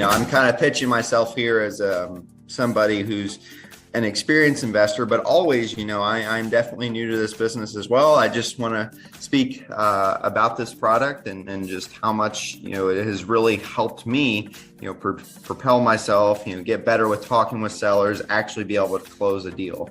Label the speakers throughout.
Speaker 1: I'm kind of pitching myself here as somebody who's an experienced investor, but always, I'm definitely new to this business as well. I just want to speak about this product and just how much, it has really helped me, propel myself, get better with talking with sellers, actually be able to close a deal.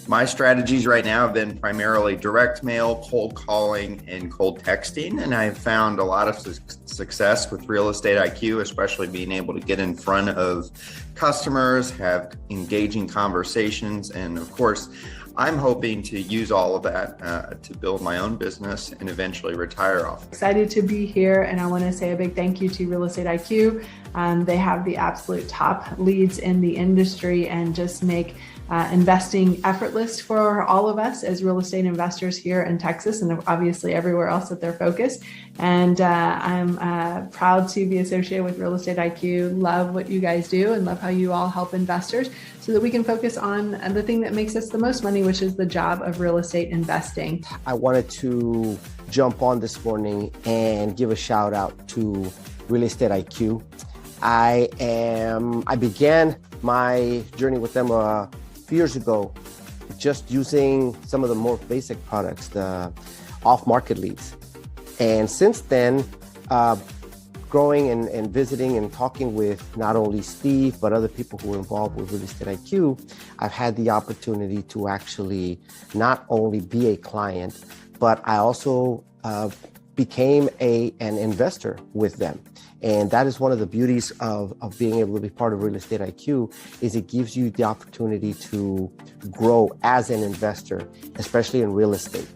Speaker 1: My strategies right now have been primarily direct mail, cold calling, and cold texting, and I've found a lot of success with Real Estate IQ, especially being able to get in front of customers, have engaging conversations, and of course, I'm hoping to use all of that to build my own business and eventually retire off.
Speaker 2: Excited to be here, and I want to say a big thank you to Real Estate IQ. They have the absolute top leads in the industry and just make investing effortless for all of us as real estate investors here in Texas and obviously everywhere else that they're focused. And I'm proud to be associated with Real Estate IQ. Love what you guys do and love how you all help investors so that we can focus on the thing that makes us the most money, which is the job of real estate investing.
Speaker 3: I wanted to jump on this morning and give a shout out to Real Estate IQ. I began my journey with them a few years ago, just using some of the more basic products, the off-market leads. And since then, growing and visiting and talking with not only Steve, but other people who are involved with Real Estate IQ, I've had the opportunity to actually not only be a client, but I also became an investor with them. And that is one of the beauties of being able to be part of Real Estate IQ, is it gives you the opportunity to grow as an investor, especially in real estate.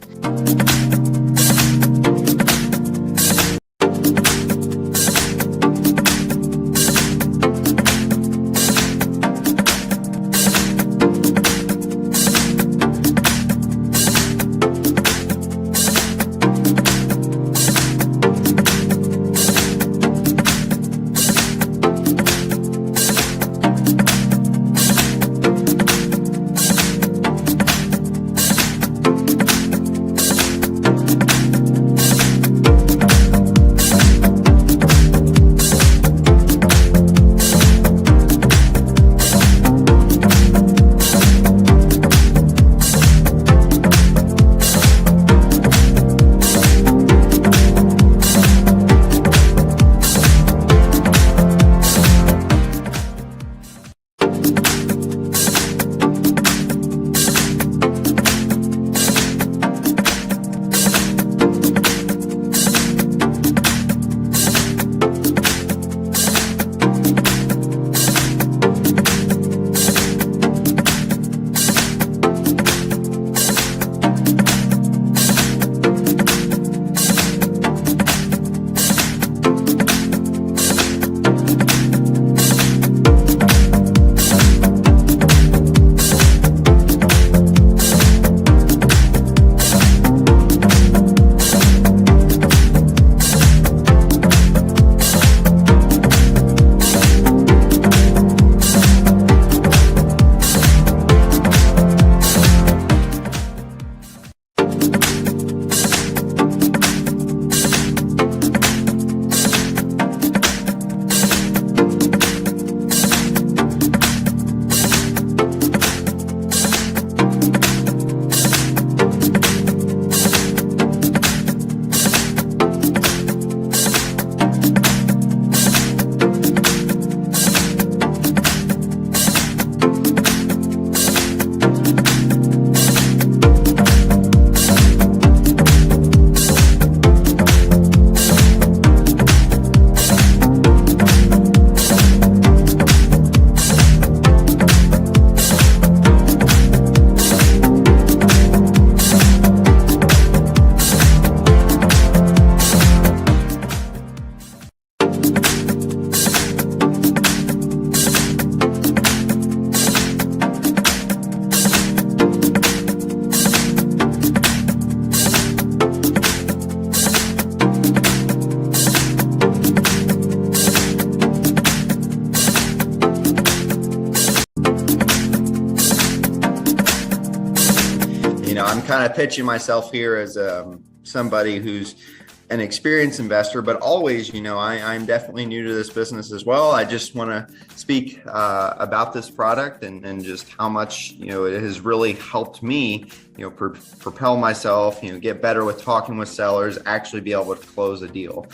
Speaker 1: I'm kind of pitching myself here as somebody who's an experienced investor, but always, I'm definitely new to this business as well. I just want to speak about this product and just how much, it has really helped me, propel myself, get better with talking with sellers, actually be able to close a deal.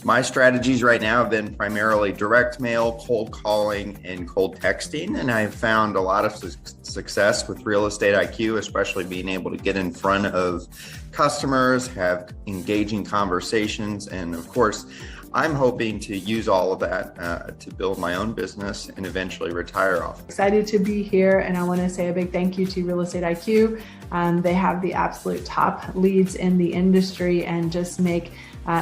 Speaker 1: My strategies right now have been primarily direct mail, cold calling, and cold texting. And I've found a lot of success with Real Estate IQ, especially being able to get in front of customers, have engaging conversations. And of course, I'm hoping to use all of that to build my own business and eventually retire off.
Speaker 2: Excited to be here, and I want to say a big thank you to Real Estate IQ. They have the absolute top leads in the industry and just make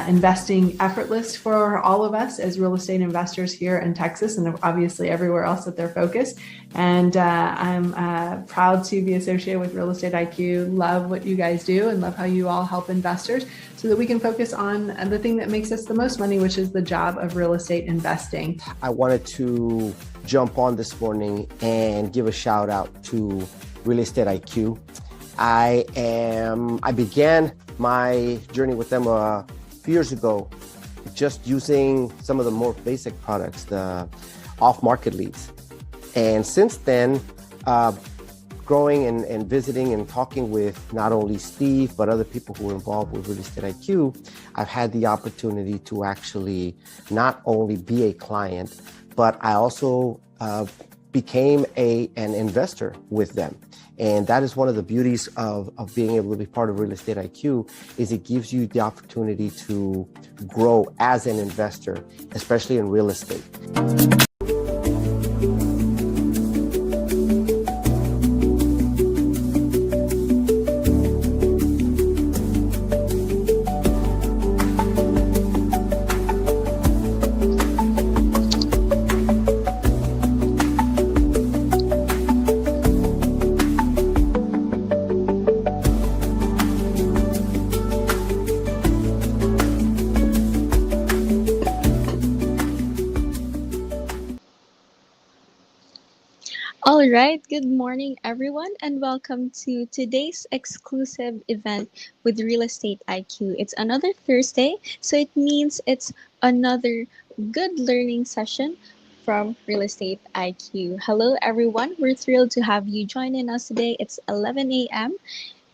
Speaker 2: investing effortless for all of us as real estate investors here in Texas and obviously everywhere else that they're focused. And I'm proud to be associated with Real Estate IQ. Love what you guys do and love how you all help investors so that we can focus on the thing that makes us the most money, which is the job of real estate investing.
Speaker 3: I wanted to jump on this morning and give a shout out to Real Estate IQ. I began my journey with them years ago, just using some of the more basic products, the off-market leads. And since then, growing and visiting and talking with not only Steve, but other people who are involved with Real Estate IQ, I've had the opportunity to actually not only be a client, but I also became an investor with them. And that is one of the beauties of being able to be part of Real Estate IQ, is it gives you the opportunity to grow as an investor, especially in real estate.
Speaker 4: All right, good morning, everyone, and welcome to today's exclusive event with Real Estate IQ. It's another Thursday, so it means it's another good learning session from Real Estate IQ. Hello, everyone. We're thrilled to have you joining us today. It's 11 a.m.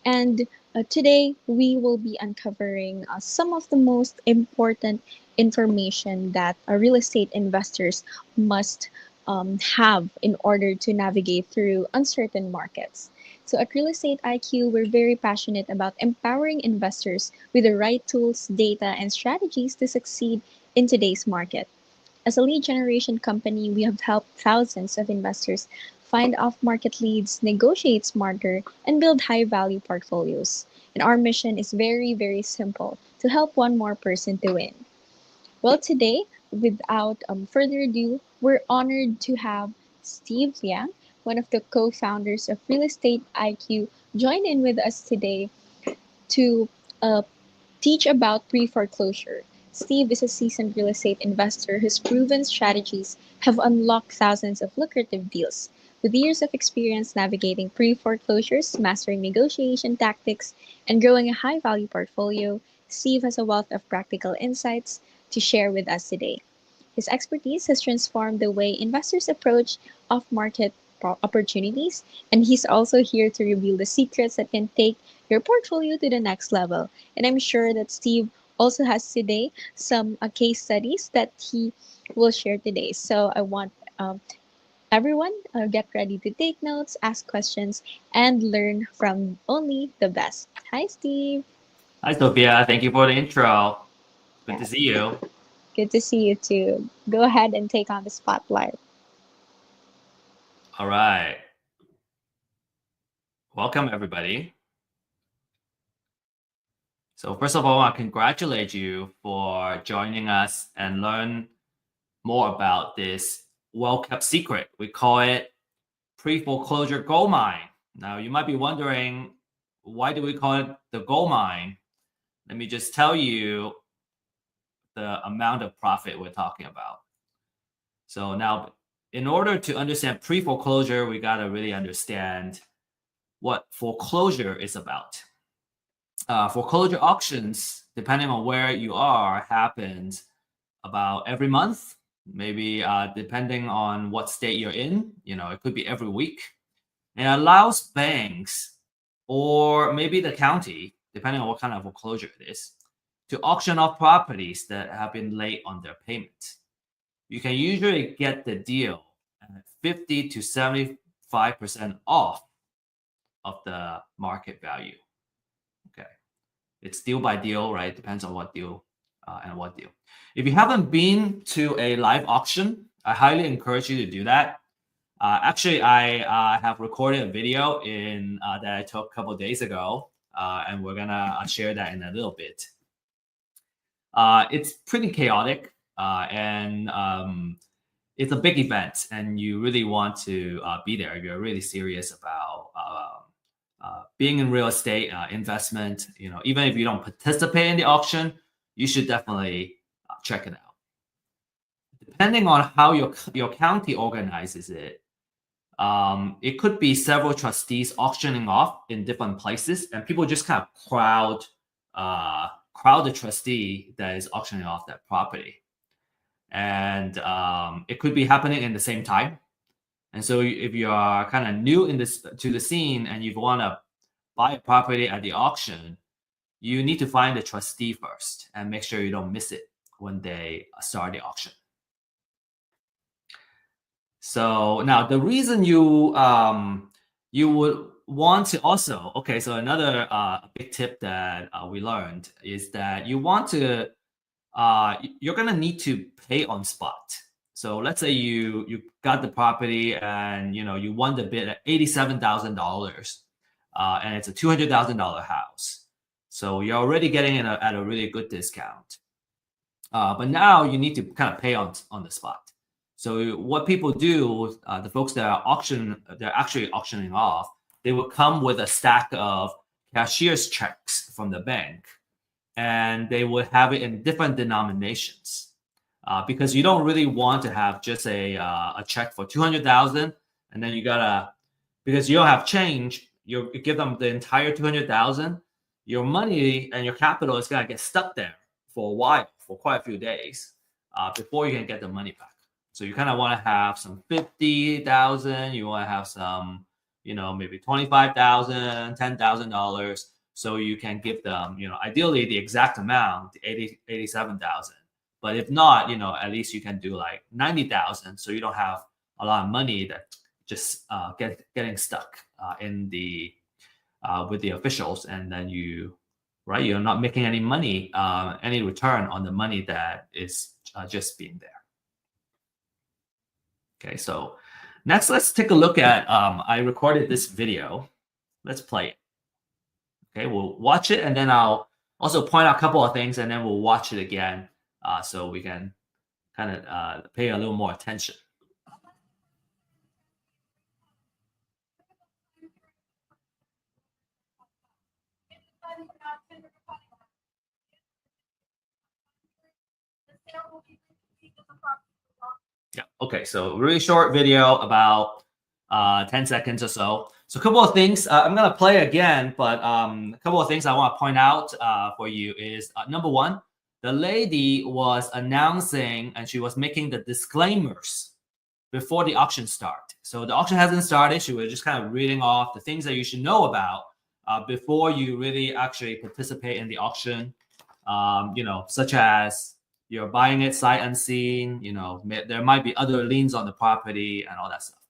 Speaker 4: And today we will be uncovering some of the most important information that real estate investors must have in order to navigate through uncertain markets. So at Real Estate IQ, we're very passionate about empowering investors with the right tools, data, and strategies to succeed in today's market. As a lead generation company, we have helped thousands of investors find off-market leads, negotiate smarter, and build high-value portfolios. And our mission is very, very simple: to help one more person to win. Well, today, without further ado, we're honored to have Steve Liang, one of the co-founders of Real Estate IQ, join in with us today to teach about pre-foreclosure. Steve is a seasoned real estate investor whose proven strategies have unlocked thousands of lucrative deals. With years of experience navigating pre-foreclosures, mastering negotiation tactics, and growing a high-value portfolio, Steve has a wealth of practical insights to share with us today. His expertise has transformed the way investors approach off-market opportunities, and he's also here to reveal the secrets that can take your portfolio to the next level. And I'm sure that Steve also has today some case studies that he will share today. So I want everyone get ready to take notes, ask questions, and learn from only the best. Hi, Steve.
Speaker 5: Hi, Sophia. Thank you for the intro. Good
Speaker 4: Yeah.
Speaker 5: to see you.
Speaker 4: Good to see you too. Go ahead and take on the spotlight.
Speaker 5: All right. Welcome, everybody. So first of all, I congratulate you for joining us and learn more about this well-kept secret. We call it Preforeclosure Goldmine. Now, you might be wondering, why do we call it the gold mine? Let me just tell you the amount of profit we're talking about. So now, in order to understand pre-foreclosure, we got to really understand what foreclosure is about. foreclosure auctions, depending on where you are, happens about every month, maybe depending on what state you're in. It could be every week. And it allows banks or maybe the county, depending on what kind of foreclosure it is, to auction off properties that have been late on their payment. You can usually get the deal at 50 to 75% off of the market value. Okay. It's deal by deal, right? Depends on what deal and what deal. If you haven't been to a live auction, I highly encourage you to do that. Actually, I have recorded a video that I took a couple of days ago, and we're gonna share that in a little bit. It's pretty chaotic, and it's a big event, and you really want to be there if you're really serious about being in real estate investment. Even if you don't participate in the auction, you should definitely check it out. Depending on how your county organizes it, it could be several trustees auctioning off in different places, and people just kind of crowd the trustee that is auctioning off that property. And it could be happening in the same time. And so if you are kind of new to the scene and you want to buy a property at the auction, you need to find the trustee first and make sure you don't miss it when they start the auction. So now the reason you would want to also, okay, so another big tip that we learned is that you want to, you're going to need to pay on spot. So let's say you got the property and you won the bid at $87,000, and it's a $200,000 house. So you're already getting it at a really good discount. But now you need to kind of pay on the spot. So what people do, the folks that are they're actually auctioning off, they will come with a stack of cashier's checks from the bank, and they would have it in different denominations, because you don't really want to have just a check for $200,000, and then because you don't have change, you give them the entire $200,000. Your money and your capital is gonna get stuck there for a while, for quite a few days, before you can get the money back. So you kind of want to have some 50,000. You want to have some, maybe 25,000, $10,000, so you can give them, ideally the exact amount, 87,000. But if not, at least you can do like 90,000, so you don't have a lot of money that just getting stuck in with the officials, and then you're not making any money, any return on the money that is just being there. Okay, so next, let's take a look at, I recorded this video. Let's play it. Okay, we'll watch it, and then I'll also point out a couple of things, and then we'll watch it again, so we can kind of pay a little more attention. Yeah, okay, so really short video, about 10 seconds or so. So a couple of things, I'm gonna play again, but a couple of things I wanna point out for you is, number one, the lady was announcing and she was making the disclaimers before the auction start. So the auction hasn't started, she was just kind of reading off the things that you should know about before you really actually participate in the auction, such as you're buying it sight unseen, there might be other liens on the property and all that stuff.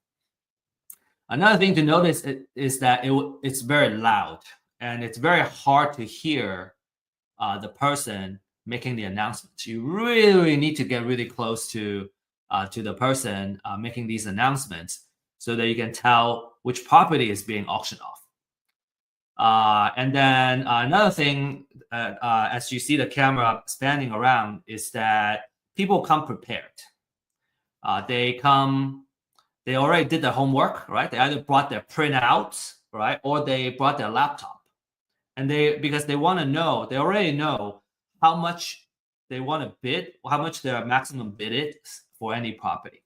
Speaker 5: Another thing to notice is that it's very loud, and it's very hard to hear the person making the announcements. You really need to get really close to the person making these announcements so that you can tell which property is being auctioned off. And then another thing, as you see the camera spanning around, is that people come prepared. They already did their homework, right? They either brought their printouts, right, or they brought their laptop, and because they want to know, they already know how much they want to bid, how much their maximum bid is for any property.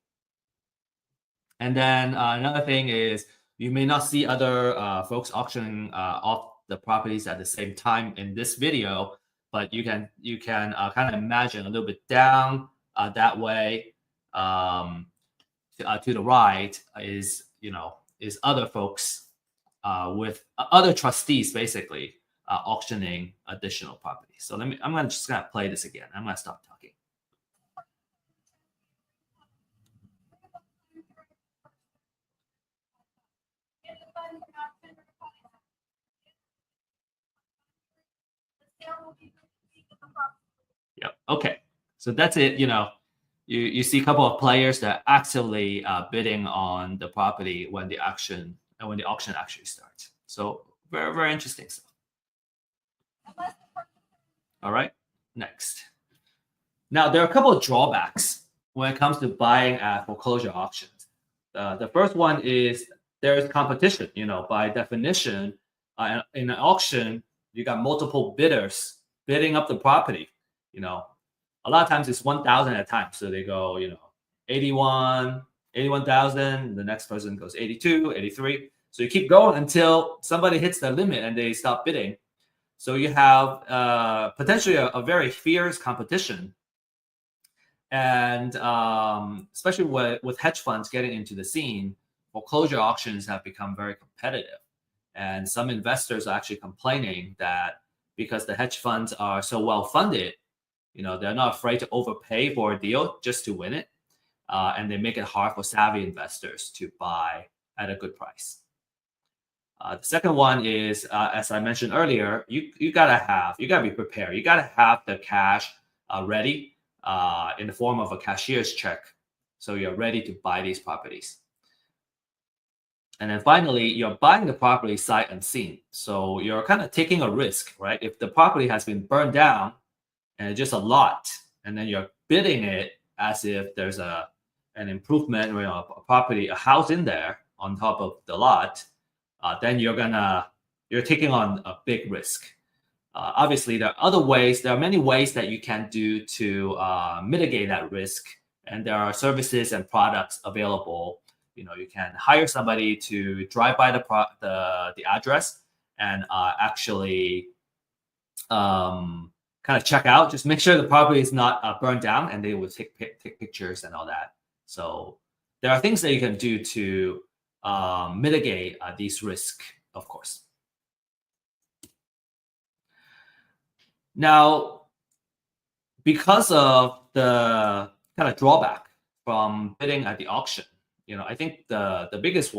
Speaker 5: And then another thing is, you may not see other folks auctioning off the properties at the same time in this video, but you can kind of imagine a little bit down that way to the right is other folks with other trustees basically auctioning additional properties. So I'm just gonna play this again. I'm gonna stop talking. Yep. Okay. So that's it. You see a couple of players that are actively bidding on the property when the auction actually starts. So very, very interesting stuff. All right. Next. Now there are a couple of drawbacks when it comes to buying at foreclosure auctions. The first one is there is competition. By definition, in an auction, you got multiple bidders bidding up the property. A lot of times it's 1,000 at a time. So they go, 81,000. The next person goes 82, 83. So you keep going until somebody hits the limit and they stop bidding. So you have potentially a very fierce competition. And especially with hedge funds getting into the scene, foreclosure auctions have become very competitive. And some investors are actually complaining that because the hedge funds are so well funded, they're not afraid to overpay for a deal just to win it. And they make it hard for savvy investors to buy at a good price. The second one is, as I mentioned earlier, you gotta be prepared. You gotta have the cash ready in the form of a cashier's check, so you're ready to buy these properties. And then finally, you're buying the property sight unseen, so you're kind of taking a risk, right? If the property has been burned down and it's just a lot, and then you're bidding it as if there's an improvement, a house in there on top of the lot, then you're taking on a big risk. Obviously, there are many ways that you can do to mitigate that risk, and there are services and products available. You can hire somebody to drive by the address and actually kind of check out, just make sure the property is not burned down, and they will take pictures and all that. So there are things that you can do to mitigate these risks, of course. Now, because of the kind of drawback from bidding at the auction, I think the biggest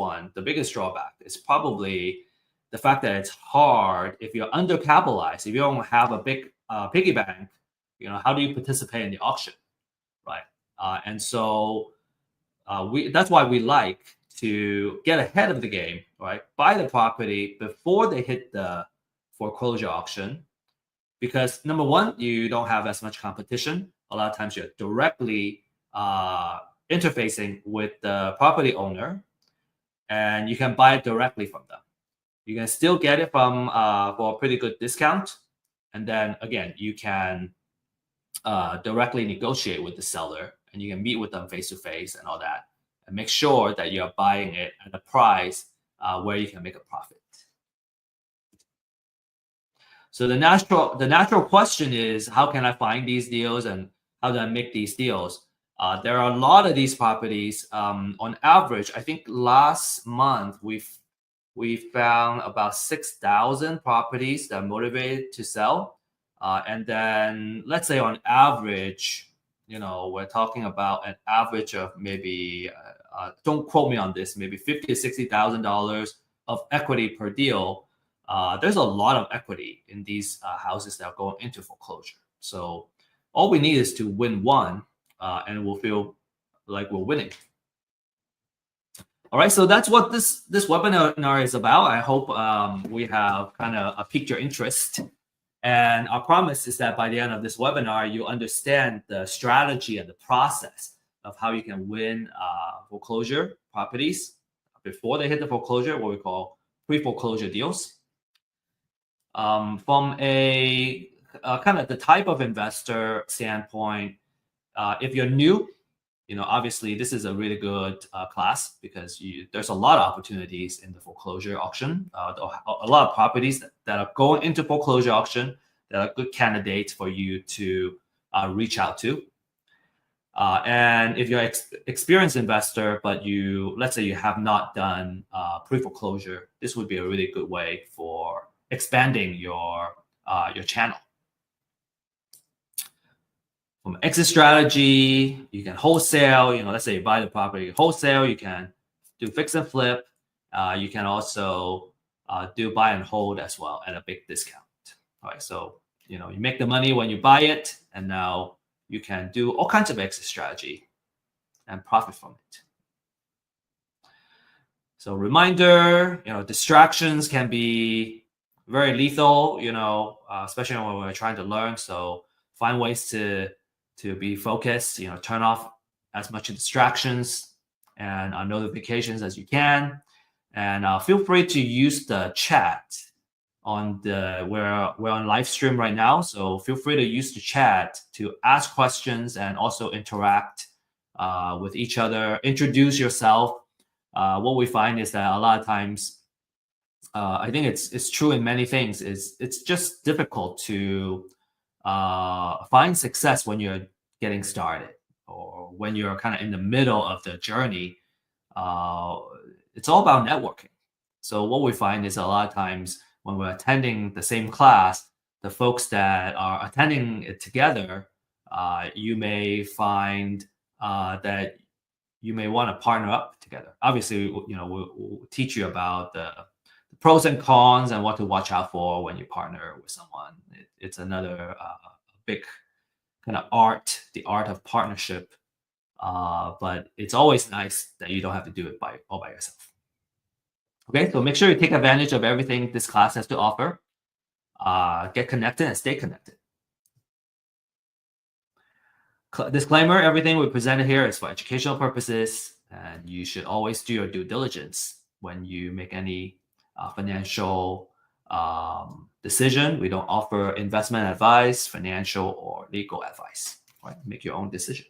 Speaker 5: drawback is probably the fact that it's hard if you're undercapitalized, if you don't have a big piggy bank, how do you participate in the auction, right? And so that's why we like to get ahead of the game, right? Buy the property before they hit the foreclosure auction, because number one, you don't have as much competition. A lot of times you're directly interfacing with the property owner, and you can buy it directly from them. You can still get it from for a pretty good discount, and then again, you can directly negotiate with the seller, and you can meet with them face to face and all that, and make sure that you're buying it at a price where you can make a profit. So the natural question is, how can I find these deals and how do I make these deals? There are a lot of these properties. On average, I think last month we found about 6,000 properties that are motivated to sell. And then let's say on average, we're talking about an average of maybe, don't quote me on this, maybe $50,000 to $60,000 of equity per deal. There's a lot of equity in these houses that are going into foreclosure. So all we need is to win one, and we'll feel like we're winning. All right, so that's what this webinar is about. I hope we have kind of piqued your interest. And our promise is that by the end of this webinar, you understand the strategy and the process of how you can win foreclosure properties before they hit the foreclosure, what we call pre-foreclosure deals. From a kind of the type of investor standpoint, if you're new obviously this is a really good class because there's a lot of opportunities in the foreclosure auction. A lot of properties that are going into foreclosure auction that are good candidates for you to reach out to. And if you're an experienced investor, but let's say you have not done pre-foreclosure, this would be a really good way for expanding your channel. From exit strategy, you can wholesale. Let's say you buy the property wholesale. You can do fix and flip. You can also do buy and hold as well at a big discount. All right, so you make the money when you buy it, and now you can do all kinds of exit strategy and profit from it. So reminder, distractions can be very lethal, especially when we're trying to learn. So find ways to be focused, turn off as much distractions and notifications as you can. And feel free to use the chat we're on live stream right now. So feel free to use the chat to ask questions and also interact with each other, introduce yourself. What we find is that a lot of times, I think it's true in many things, it's just difficult to find success when you're getting started or when you're kind of in the middle of the journey. It's all about networking. So what we find is a lot of times when we're attending the same class, the folks that are attending it together, you may find that you may want to partner up together. Obviously, we'll teach you about the pros and cons and what to watch out for when you partner with someone. It's another big kind of art, the art of partnership. But it's always nice that you don't have to do it all by yourself. Okay, so make sure you take advantage of everything this class has to offer. Get connected and stay connected. Disclaimer, everything we presented here is for educational purposes, and you should always do your due diligence when you make any financial decision. We don't offer investment advice, financial or legal advice. Right? Make your own decision.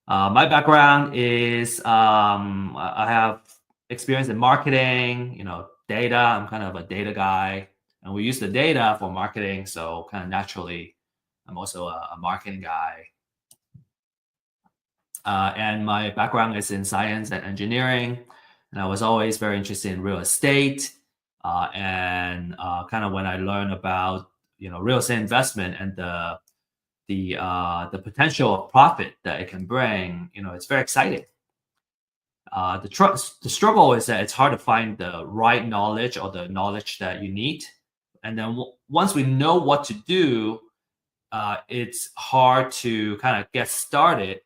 Speaker 5: My background is I have experience in marketing, data. I'm kind of a data guy, and we use the data for marketing. So kind of naturally, I'm also a marketing guy. And my background is in science and engineering, and I was always very interested in real estate. And kind of when I learned about real estate investment and the potential of profit that it can bring, it's very exciting. The struggle is that it's hard to find the right knowledge or the knowledge that you need. And then once we know what to do, it's hard to kind of get started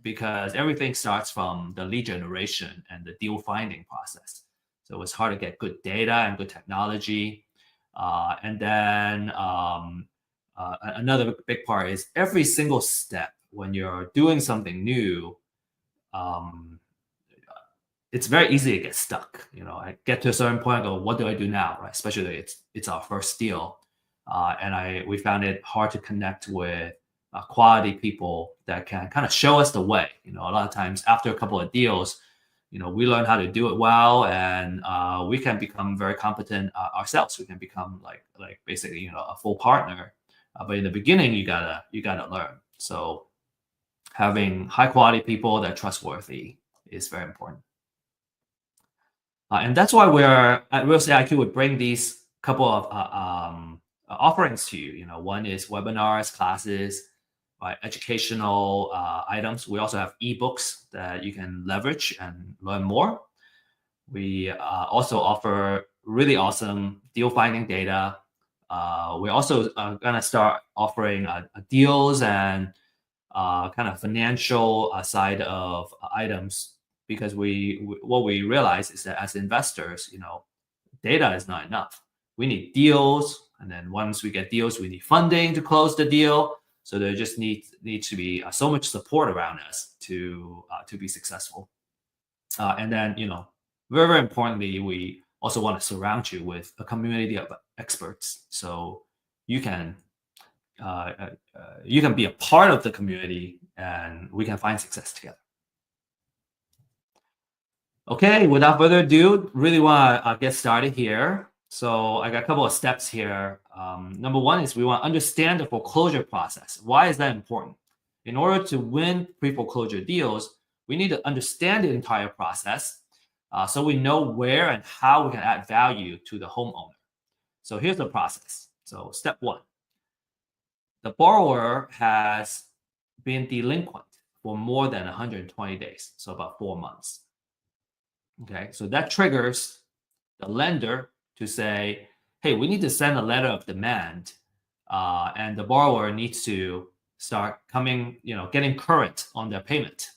Speaker 5: because everything starts from the lead generation and the deal finding process. So it's hard to get good data and good technology. And then another big part is every single step when you're doing something new, it's very easy to get stuck. I get to a certain point and go, what do I do now? Right? Especially it's our first deal. And we found it hard to connect with quality people that can kind of show us the way. A lot of times after a couple of deals, we learn how to do it well, and we can become very competent ourselves. We can become like basically a full partner. But in the beginning, you gotta learn. So having high quality people that are trustworthy is very important. And that's why we're at Real Estate IQ would bring these couple of offerings to you. One is webinars, classes, educational items. We also have ebooks that you can leverage and learn more. We also offer really awesome deal finding data. We're also going to start offering deals and kind of financial side of items, because what we realize is that as investors, data is not enough. We need deals, and then once we get deals, we need funding to close the deal. So there just needs to be so much support around us to be successful. And then very, very importantly, we also want to surround you with a community of experts, so you can you can be a part of the community, and we can find success together. Okay, without further ado, really want to get started here. So I got a couple of steps here. Number one is we want to understand the foreclosure process. Why is that important? In order to win pre-foreclosure deals, we need to understand the entire process so we know where and how we can add value to the homeowner. So here's the process. So step one, the borrower has been delinquent for more than 120 days, so about 4 months. Okay, so that triggers the lender to say, hey, we need to send a letter of demand, and the borrower needs to start getting current on their payment.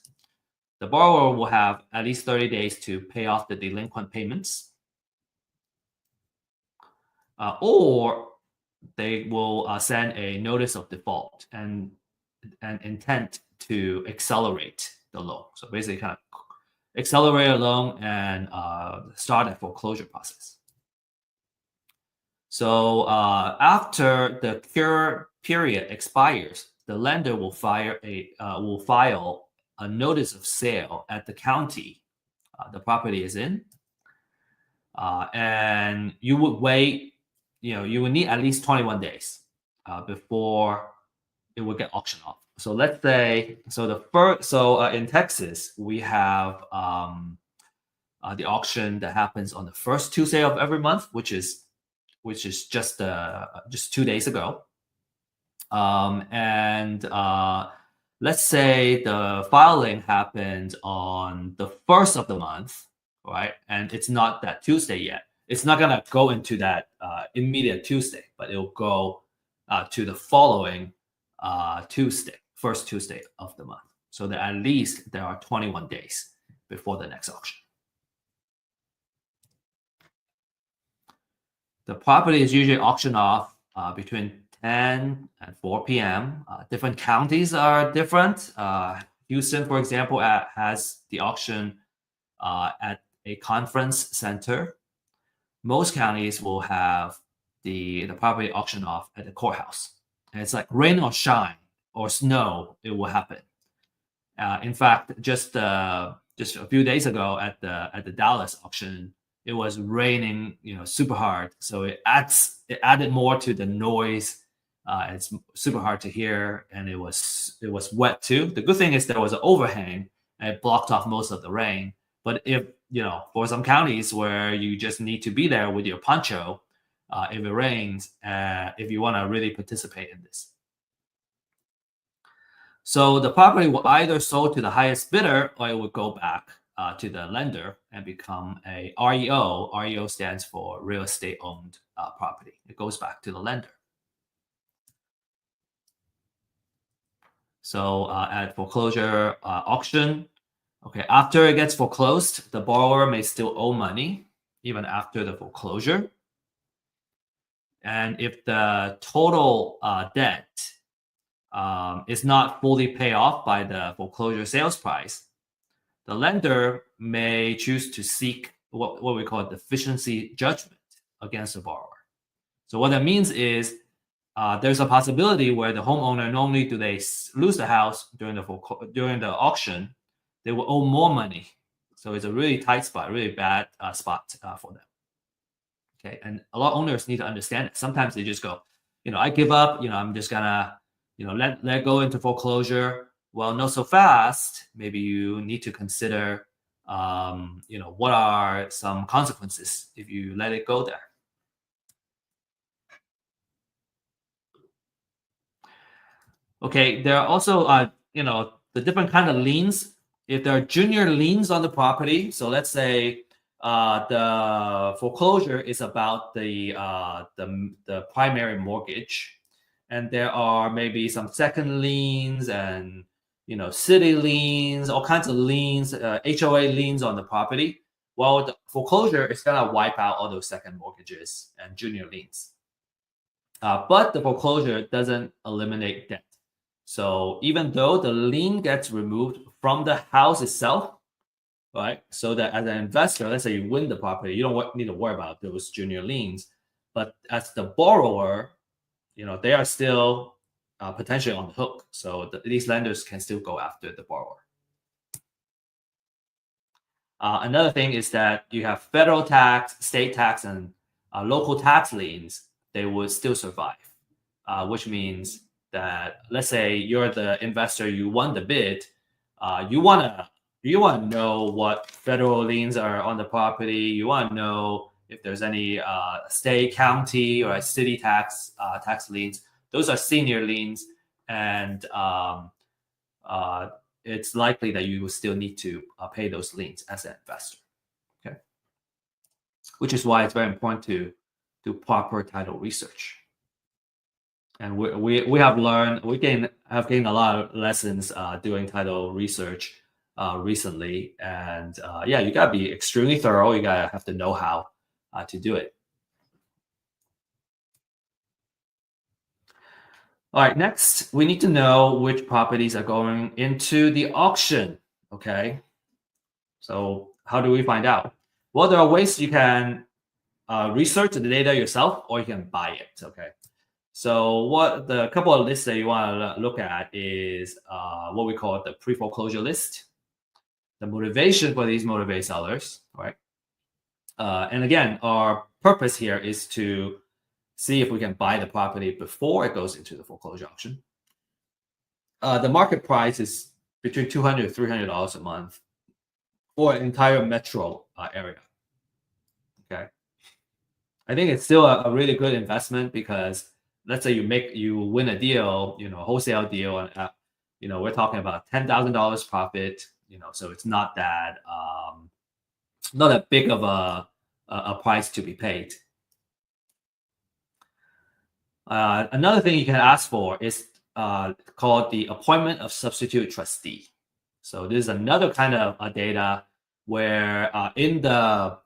Speaker 5: The borrower will have at least 30 days to pay off the delinquent payments, or they will send a notice of default and an intent to accelerate the loan. So basically kind of accelerate a loan and start a foreclosure process. So after the cure period expires, the lender will file a notice of sale at the county the property is in, and you would wait. You would need at least 21 days before it would get auctioned off. So let's say, in Texas, we have the auction that happens on the first Tuesday of every month, which is just 2 days ago. And let's say the filing happened on the first of the month, right? And it's not that Tuesday yet. It's not gonna go into that immediate Tuesday, but it'll go to the following Tuesday, first Tuesday of the month. So that at least there are 21 days before the next auction. The property is usually auctioned off between 10 and 4 p.m. Different counties are different. Houston, for example, has the auction at a conference center. Most counties will have the property auctioned off at the courthouse. And it's like rain or shine or snow, it will happen. In fact, just a few days ago at the Dallas auction, it was raining, super hard. So it added more to the noise. It's super hard to hear, and it was wet too. The good thing is there was an overhang and it blocked off most of the rain. But if for some counties where you just need to be there with your poncho, if it rains, if you want to really participate in this. So the property will either sold to the highest bidder, or it will go back to the lender and become a REO. REO stands for real estate owned property. It goes back to the lender. So at foreclosure auction, okay, after it gets foreclosed, the borrower may still owe money even after the foreclosure. And if the total debt is not fully paid off by the foreclosure sales price, the lender may choose to seek what we call a deficiency judgment against the borrower. So what that means is there's a possibility where the homeowner, normally do they lose the house during the auction, they will owe more money. So it's a really tight spot, really bad spot for them. Okay, and a lot of owners need to understand it. Sometimes they just go, I give up. I'm just gonna, let go into foreclosure. Well, not so fast. Maybe you need to consider, what are some consequences if you let it go there. Okay, there are also, the different kind of liens. If there are junior liens on the property, so let's say the foreclosure is about the primary mortgage, and there are maybe some second liens and city liens, all kinds of liens, HOA liens on the property. Well, the foreclosure is gonna wipe out all those second mortgages and junior liens, but the foreclosure doesn't eliminate debt. So even though the lien gets removed from the house itself, right? So that as an investor, let's say you win the property, you don't need to worry about those junior liens. But as the borrower, they are still potentially on the hook. So these lenders can still go after the borrower. Another thing is that you have federal tax, state tax, and local tax liens. They would still survive, which means that, let's say you're the investor, you won the bid, you wanna know what federal liens are on the property. You want to know if there's any state, county, or city tax liens. Those are senior liens, and it's likely that you will still need to pay those liens as an investor. Okay, which is why it's very important to do proper title research. And we have learned, have gained a lot of lessons doing title research recently. And yeah, you gotta be extremely thorough. You gotta have the know-how to do it. All right, next, we need to know which properties are going into the auction, okay? So how do we find out? Well, there are ways you can research the data yourself, or you can buy it, okay? So what the couple of lists that you want to look at is what we call the pre-foreclosure list, the motivation for these motivated sellers, right? And again, our purpose here is to see if we can buy the property before it goes into the foreclosure auction. The market price is between $200 to $300 a month for an entire metro area. Okay, I think it's still a really good investment, because let's say you win a deal, a wholesale deal, and we're talking about $10,000 profit. So it's not that big of a price to be paid. Another thing you can ask for is called the appointment of substitute trustee. So this is another kind of data where in the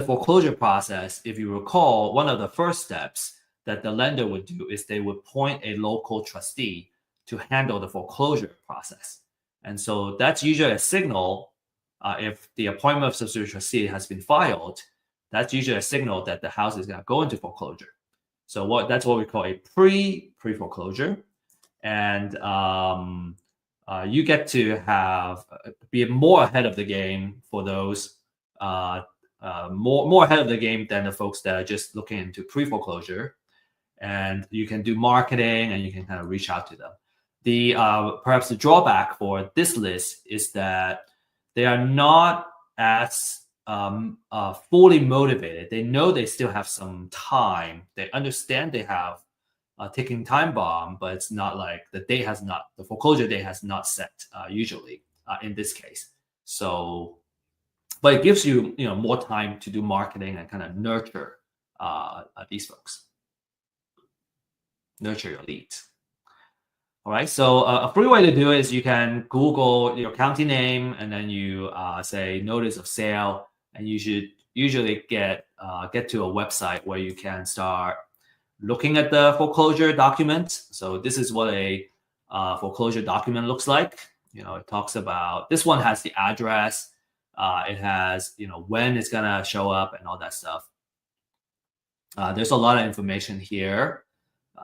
Speaker 5: foreclosure process, if you recall, one of the first steps that the lender would do is they would appoint a local trustee to handle the foreclosure process. And so that's usually a signal, if the appointment of substitute trustee has been filed, that's usually a signal that the house is going to go into foreclosure. So that's what we call a pre-foreclosure. And you get to be more ahead of the game for those, more ahead of the game than the folks that are just looking into pre-foreclosure. And you can do marketing, and you can kind of reach out to them. Perhaps the drawback for this list is that they are not as fully motivated. They know they still have some time. They understand they have a ticking time bomb, but it's not like the foreclosure date has not set usually in this case. So, but it gives you more time to do marketing and kind of nurture these folks. Nurture your leads. All right, so a free way to do it is you can Google your county name, and then you say notice of sale, and you should usually get to a website where you can start looking at the foreclosure document. So this is what a foreclosure document looks like. It talks about, this one has the address, it has when it's gonna show up and all that stuff. There's a lot of information here.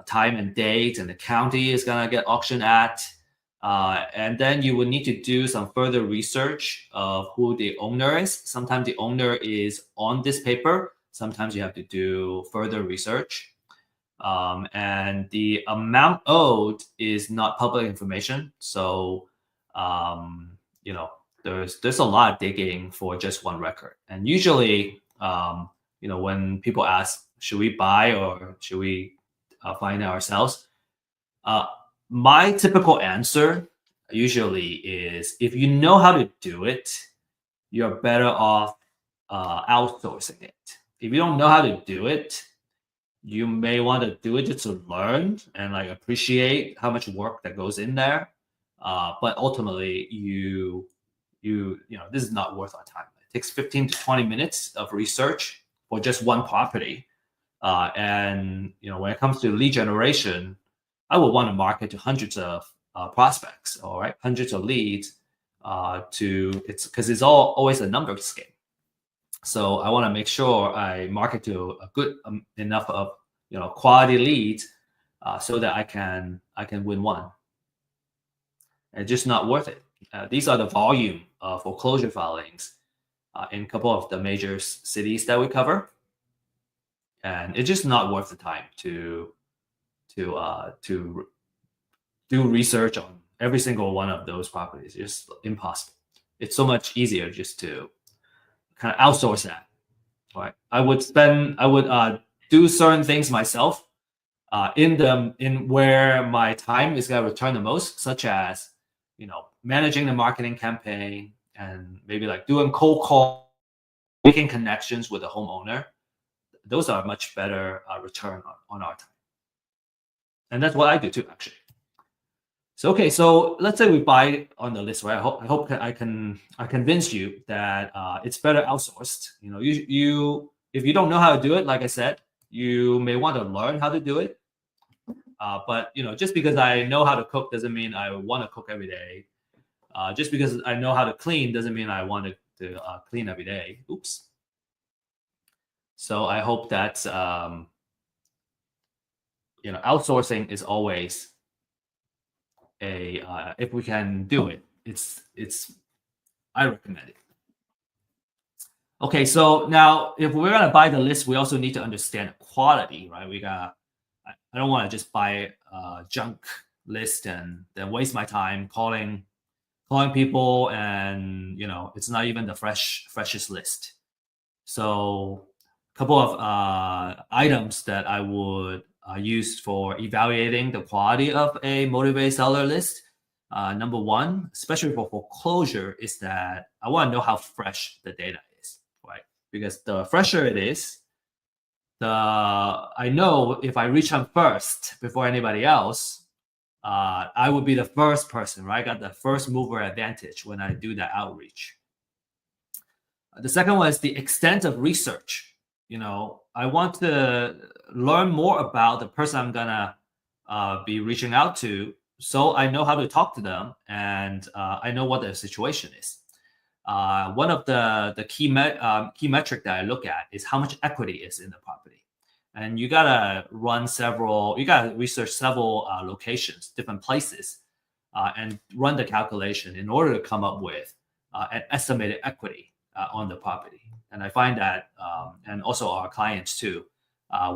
Speaker 5: Time and date, and the county is going to get auctioned at. And then you will need to do some further research of who the owner is. Sometimes the owner is on this paper. Sometimes you have to do further research. And the amount owed is not public information. So, there's a lot of digging for just one record. And usually, when people ask, should we buy or should we find it ourselves? My typical answer usually is, if you know how to do it, you're better off outsourcing it. If you don't know how to do it, you may want to do it just to learn and appreciate how much work that goes in there. But ultimately, this is not worth our time. It takes 15 to 20 minutes of research for just one property. And when it comes to lead generation, I would want to market to hundreds of prospects, all right, hundreds of leads, because it's always a numbers game. So I want to make sure I market to a good enough of quality leads so that I can win one. It's just not worth it. These are the volume of foreclosure filings in a couple of the major cities that we cover, and it's just not worth the time to do research on every single one of those properties. It's just impossible. It's so much easier just to kind of outsource that. Right? I would do certain things myself in where my time is going to return the most, such as managing the marketing campaign and maybe like doing cold call, making connections with the homeowner. Those are much better return on our time, and that's what I do too, actually. So okay, so let's say we buy on the list, right? I hope I can convince you that it's better outsourced. You if you don't know how to do it, like I said, you may want to learn how to do it. But just because I know how to cook doesn't mean I want to cook every day. Just because I know how to clean doesn't mean I want to clean every day. Oops. So I hope that outsourcing is always if we can do it, I recommend it. Okay, so now if we're gonna buy the list, we also need to understand the quality, right? I don't want to just buy a junk list and then waste my time calling people, and it's not even the freshest list. So a couple of items that I would use for evaluating the quality of a motivated seller list. Number one, especially for foreclosure, is that I want to know how fresh the data is, right? Because the fresher it is, I know if I reach them first before anybody else, I would be the first person, right? I got the first mover advantage when I do that outreach. The second one is the extent of research. I want to learn more about the person I'm gonna be reaching out to, so I know how to talk to them, and I know what their situation is. One of the key metric that I look at is how much equity is in the property, and you gotta research several locations, different places, and run the calculation in order to come up with an estimated equity on the property. And I find that, and also our clients too,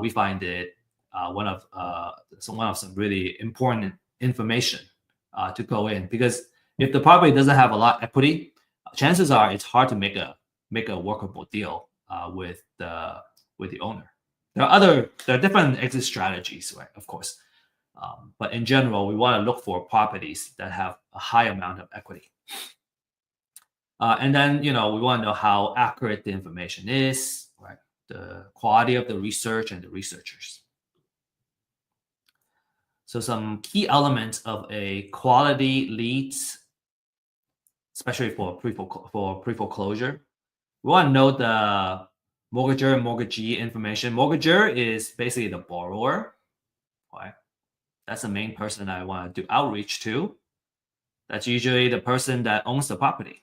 Speaker 5: we find it one of some really important information to go in, because if the property doesn't have a lot of equity, chances are it's hard to make a workable deal with the owner. There are different exit strategies, right? Of course, but in general, we want to look for properties that have a high amount of equity. And then, we want to know how accurate the information is, right? The quality of the research and the researchers. So some key elements of a quality leads, especially for pre-foreclosure. We want to know the mortgager and mortgagee information. Mortgager is basically the borrower, right? That's the main person I want to do outreach to. That's usually the person that owns the property.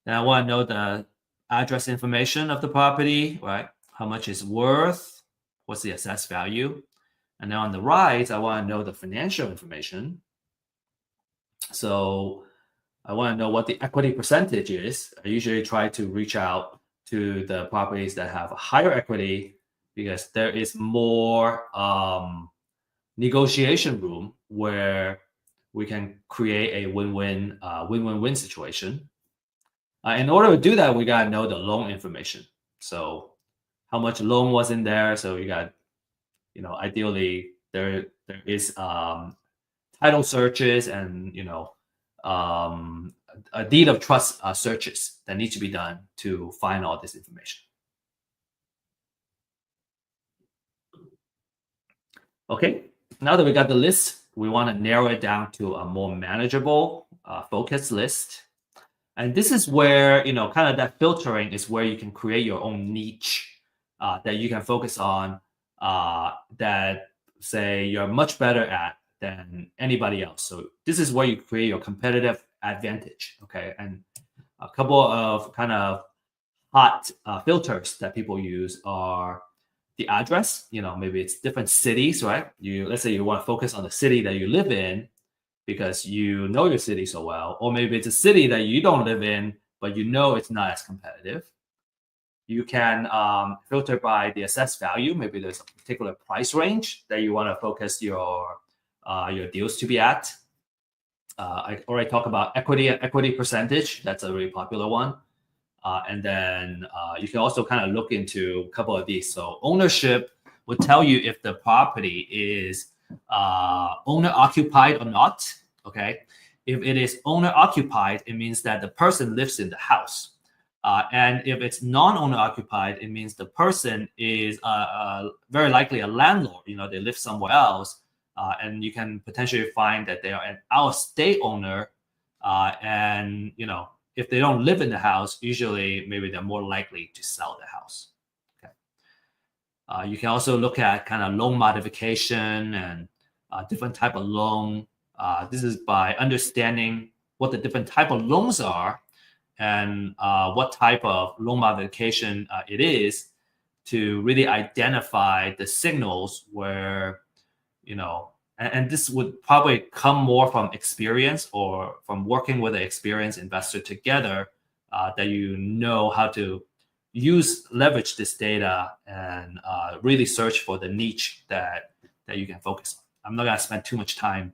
Speaker 5: Then I want to know the address information of the property, right? How much it's worth, what's the assessed value. And then on the right, I want to know the financial information. So I want to know what the equity percentage is. I usually try to reach out to the properties that have a higher equity, because there is more negotiation room where we can create a win-win situation. In order to do that, we got to know the loan information. So how much loan was in there. So you got, ideally there is title searches and, a deed of trust searches that need to be done to find all this information. Okay, now that we got the list, we want to narrow it down to a more manageable, focused list. And this is where, kind of that filtering is where you can create your own niche that you can focus on, that, say, you're much better at than anybody else. So this is where you create your competitive advantage, okay? And a couple of kind of hot filters that people use are the address. Maybe it's different cities, right? Let's say you want to focus on the city that you live in because you know your city so well, or maybe it's a city that you don't live in, but it's not as competitive. You can filter by the assessed value. Maybe there's a particular price range that you want to focus your deals to be at. I already talked about equity percentage. That's a really popular one. And then you can also kind of look into a couple of these. So ownership would tell you if the property is owner occupied or not. Okay. If it is owner occupied, it means that the person lives in the house. And if it's non-owner occupied, it means the person is very likely a landlord. They live somewhere else. And you can potentially find that they are an out-of-state owner. And, if they don't live in the house, usually maybe they're more likely to sell the house. Okay. You can also look at kind of loan modification and different type of loan. This is by understanding what the different type of loans are and what type of loan modification it is to really identify the signals where, and this would probably come more from experience or from working with an experienced investor together, that how to leverage this data and really search for the niche that you can focus on. I'm not going to spend too much time.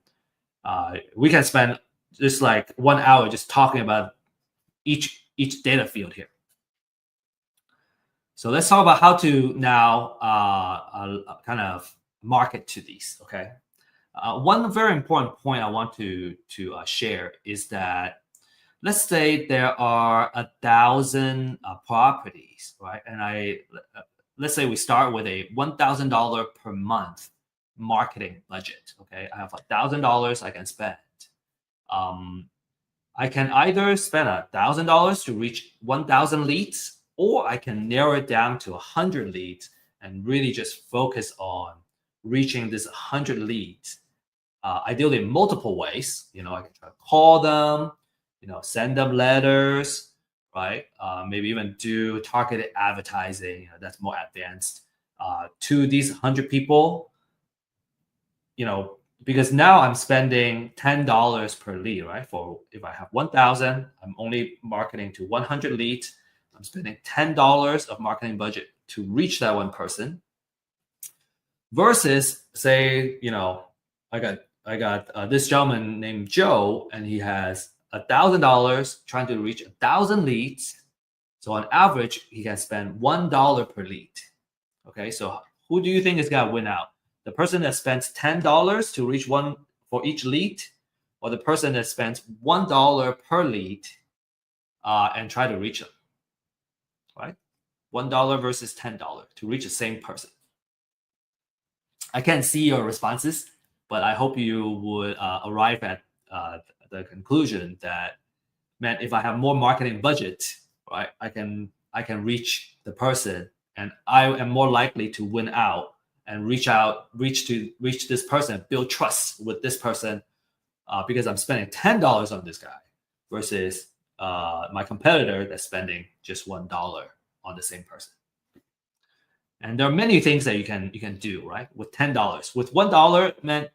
Speaker 5: We can spend just like 1 hour just talking about each data field here. So let's talk about how to now kind of market to these. Okay. One very important point I want to share is that let's say there are 1,000 properties, right? And let's say we start with a $1,000 per month marketing budget. Okay, I have $1,000 I can spend. I can either spend $1,000 to reach 1,000 leads, or I can narrow it down to 100 leads and really just focus on reaching this 100 leads. Ideally in multiple ways. I can try to call them, send them letters, right? Maybe even do targeted advertising. That's more advanced to these 100 people. Because now I'm spending $10 per lead, right? If I have 1,000, I'm only marketing to 100 leads. I'm spending $10 of marketing budget to reach that one person. Versus, say, I got this gentleman named Joe, and he has $1,000 trying to reach 1,000 leads. So on average, he can spend $1 per lead. Okay, so who do you think is gonna win out? The person that spends $10 to reach one for each lead, or the person that spends $1 per lead and try to reach them, right? $1 versus $10 to reach the same person. I can't see your responses, but I hope you would arrive at the conclusion that, man, if I have more marketing budget, right, I can reach the person, and I am more likely to win out and reach this person, build trust with this person, because I'm spending $10 on this guy versus my competitor that's spending just $1 on the same person. And there are many things that you can do, right? With $10, with $1, man,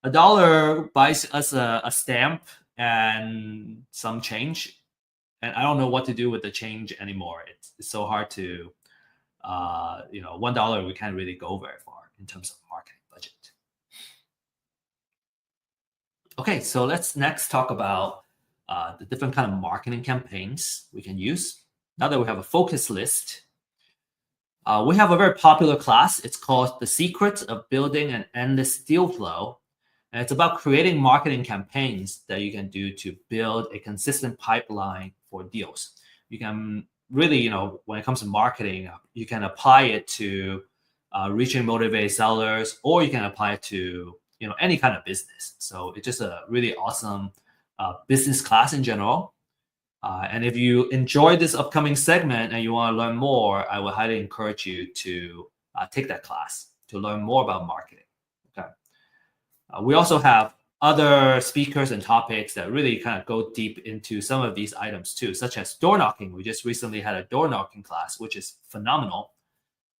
Speaker 5: $1 buys us a stamp and some change, and I don't know what to do with the change anymore. It's so hard to, $1 we can't really go very far in terms of marketing budget. Okay, so let's next talk about the different kind of marketing campaigns we can use. Now that we have a focus list, we have a very popular class. It's called The Secret of Building an Endless Deal Flow. And it's about creating marketing campaigns that you can do to build a consistent pipeline for deals. You can really, when it comes to marketing, you can apply it to reaching motivated sellers, or you can apply it to, any kind of business. So it's just a really awesome business class in general. And if you enjoy this upcoming segment and you want to learn more, I would highly encourage you to take that class to learn more about marketing. Okay. We also have other speakers and topics that really kind of go deep into some of these items too, such as door knocking. We just recently had a door knocking class, which is phenomenal.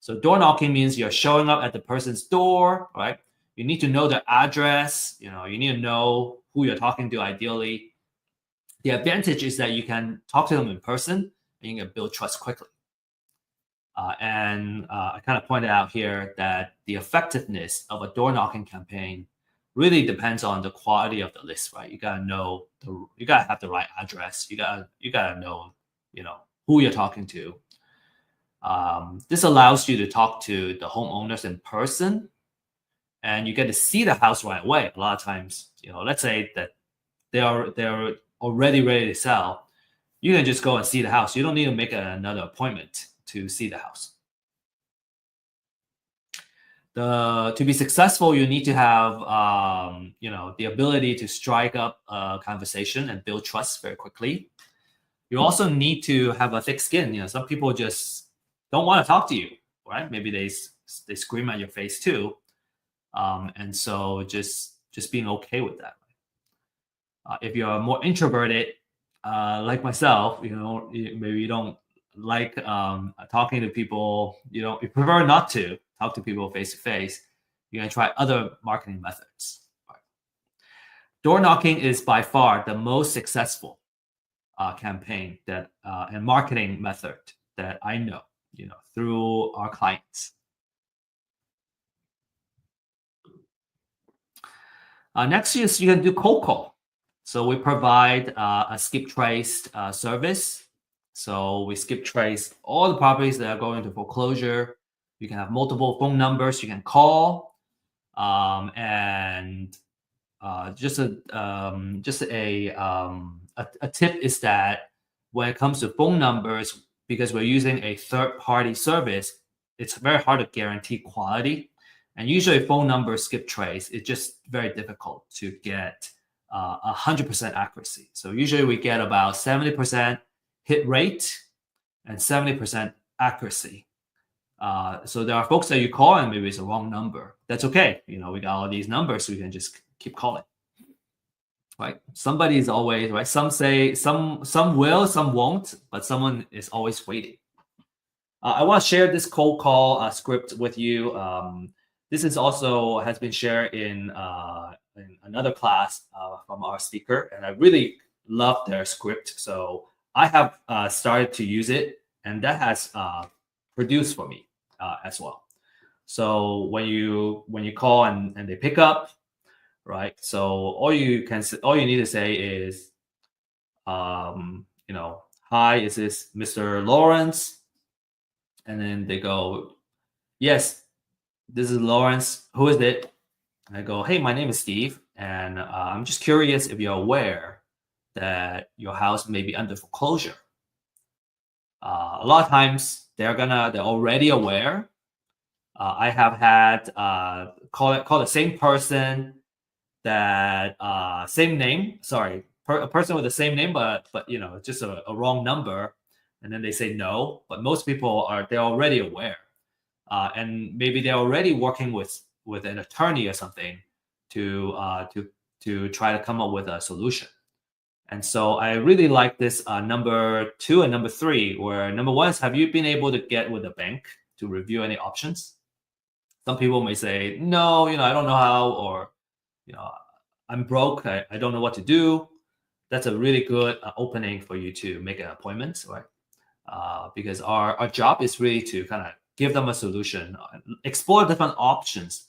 Speaker 5: So door knocking means you're showing up at the person's door, right? You need to know their address. You need to know who you're talking to ideally. The advantage is that you can talk to them in person and you can build trust quickly. I kind of pointed out here that the effectiveness of a door knocking campaign really depends on the quality of the list, right? You gotta know you gotta have the right address. You gotta know, who you're talking to. This allows you to talk to the homeowners in person, and you get to see the house right away. A lot of times, let's say that they're already ready to sell. You can just go and see the house. You don't need to make another appointment to see the house. To be successful, you need to have the ability to strike up a conversation and build trust very quickly. You also need to have a thick skin. Some people just don't want to talk to you, right? Maybe they scream at your face too, and so just being okay with that. If you're more introverted, like myself, maybe you don't like talking to people. You prefer not to talk to people face to face. You're gonna try other marketing methods. Door knocking is by far the most successful campaign and marketing method that I know. Through our clients. Next is you can do cold call. So we provide a skip trace service. So we skip trace all the properties that are going to foreclosure. You can have multiple phone numbers you can call, and just a tip is that when it comes to phone numbers, because we're using a third-party service, it's very hard to guarantee quality. And usually phone number skip trace, it's just very difficult to get 100% accuracy. So usually we get about 70% hit rate and 70% accuracy. So there are folks that you call and maybe it's a wrong number. That's okay. We got all these numbers, so we can just keep calling. Right? Somebody is always right. Some say some will, some won't, but someone is always waiting. I want to share this cold call script with you. This is also has been shared in another class from our speaker, and I really love their script. So I have started to use it, and that has produced for me as well. So when you call and they pick up. Right. So all you need to say is, hi, is this Mr. Lawrence? And then they go, yes, this is Lawrence. Who is it? And I go, hey, my name is Steve, and I'm just curious if you're aware that your house may be under foreclosure. A lot of times they're already aware. I have had call the same person. That same name, a person with the same name, but just a wrong number, and then they say no. But most people they're already aware, and maybe they're already working with an attorney or something to try to come up with a solution. And so I really like this number 2 and number 3, where number 1 is, have you been able to get with a bank to review any options? Some people may say no, I don't know how, or I'm broke. I don't know what to do. That's a really good opening for you to make an appointment, right? Because our job is really to kind of give them a solution, explore different options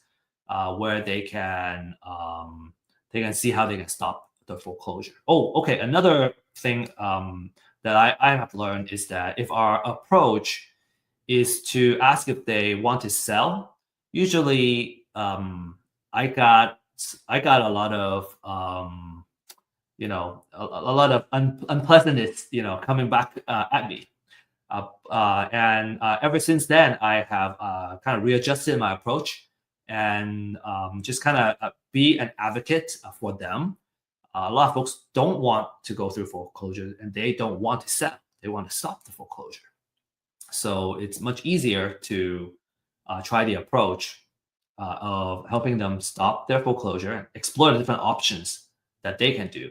Speaker 5: where they can see how they can stop the foreclosure. Oh, okay. Another thing that I have learned is that if our approach is to ask if they want to sell, usually I got a lot of a lot of unpleasantness coming back at me, and ever since then I have kind of readjusted my approach and just kind of be an advocate for them. A lot of folks don't want to go through foreclosure, and they don't want to sell. They want to stop the foreclosure. So it's much easier to try the approach of helping them stop their foreclosure and explore the different options that they can do.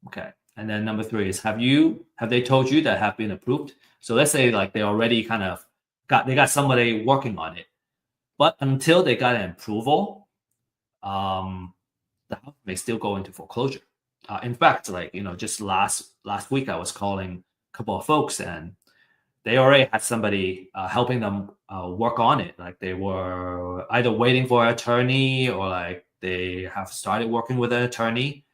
Speaker 5: Okay. And then number 3 is, have they told you that have been approved? So let's say like they already kind of got somebody working on it. But until they got an approval, the house may still go into foreclosure. In fact, like, just last week, I was calling a couple of folks, and they already had somebody helping them work on it. Like, they were either waiting for an attorney, or like they have started working with an attorney,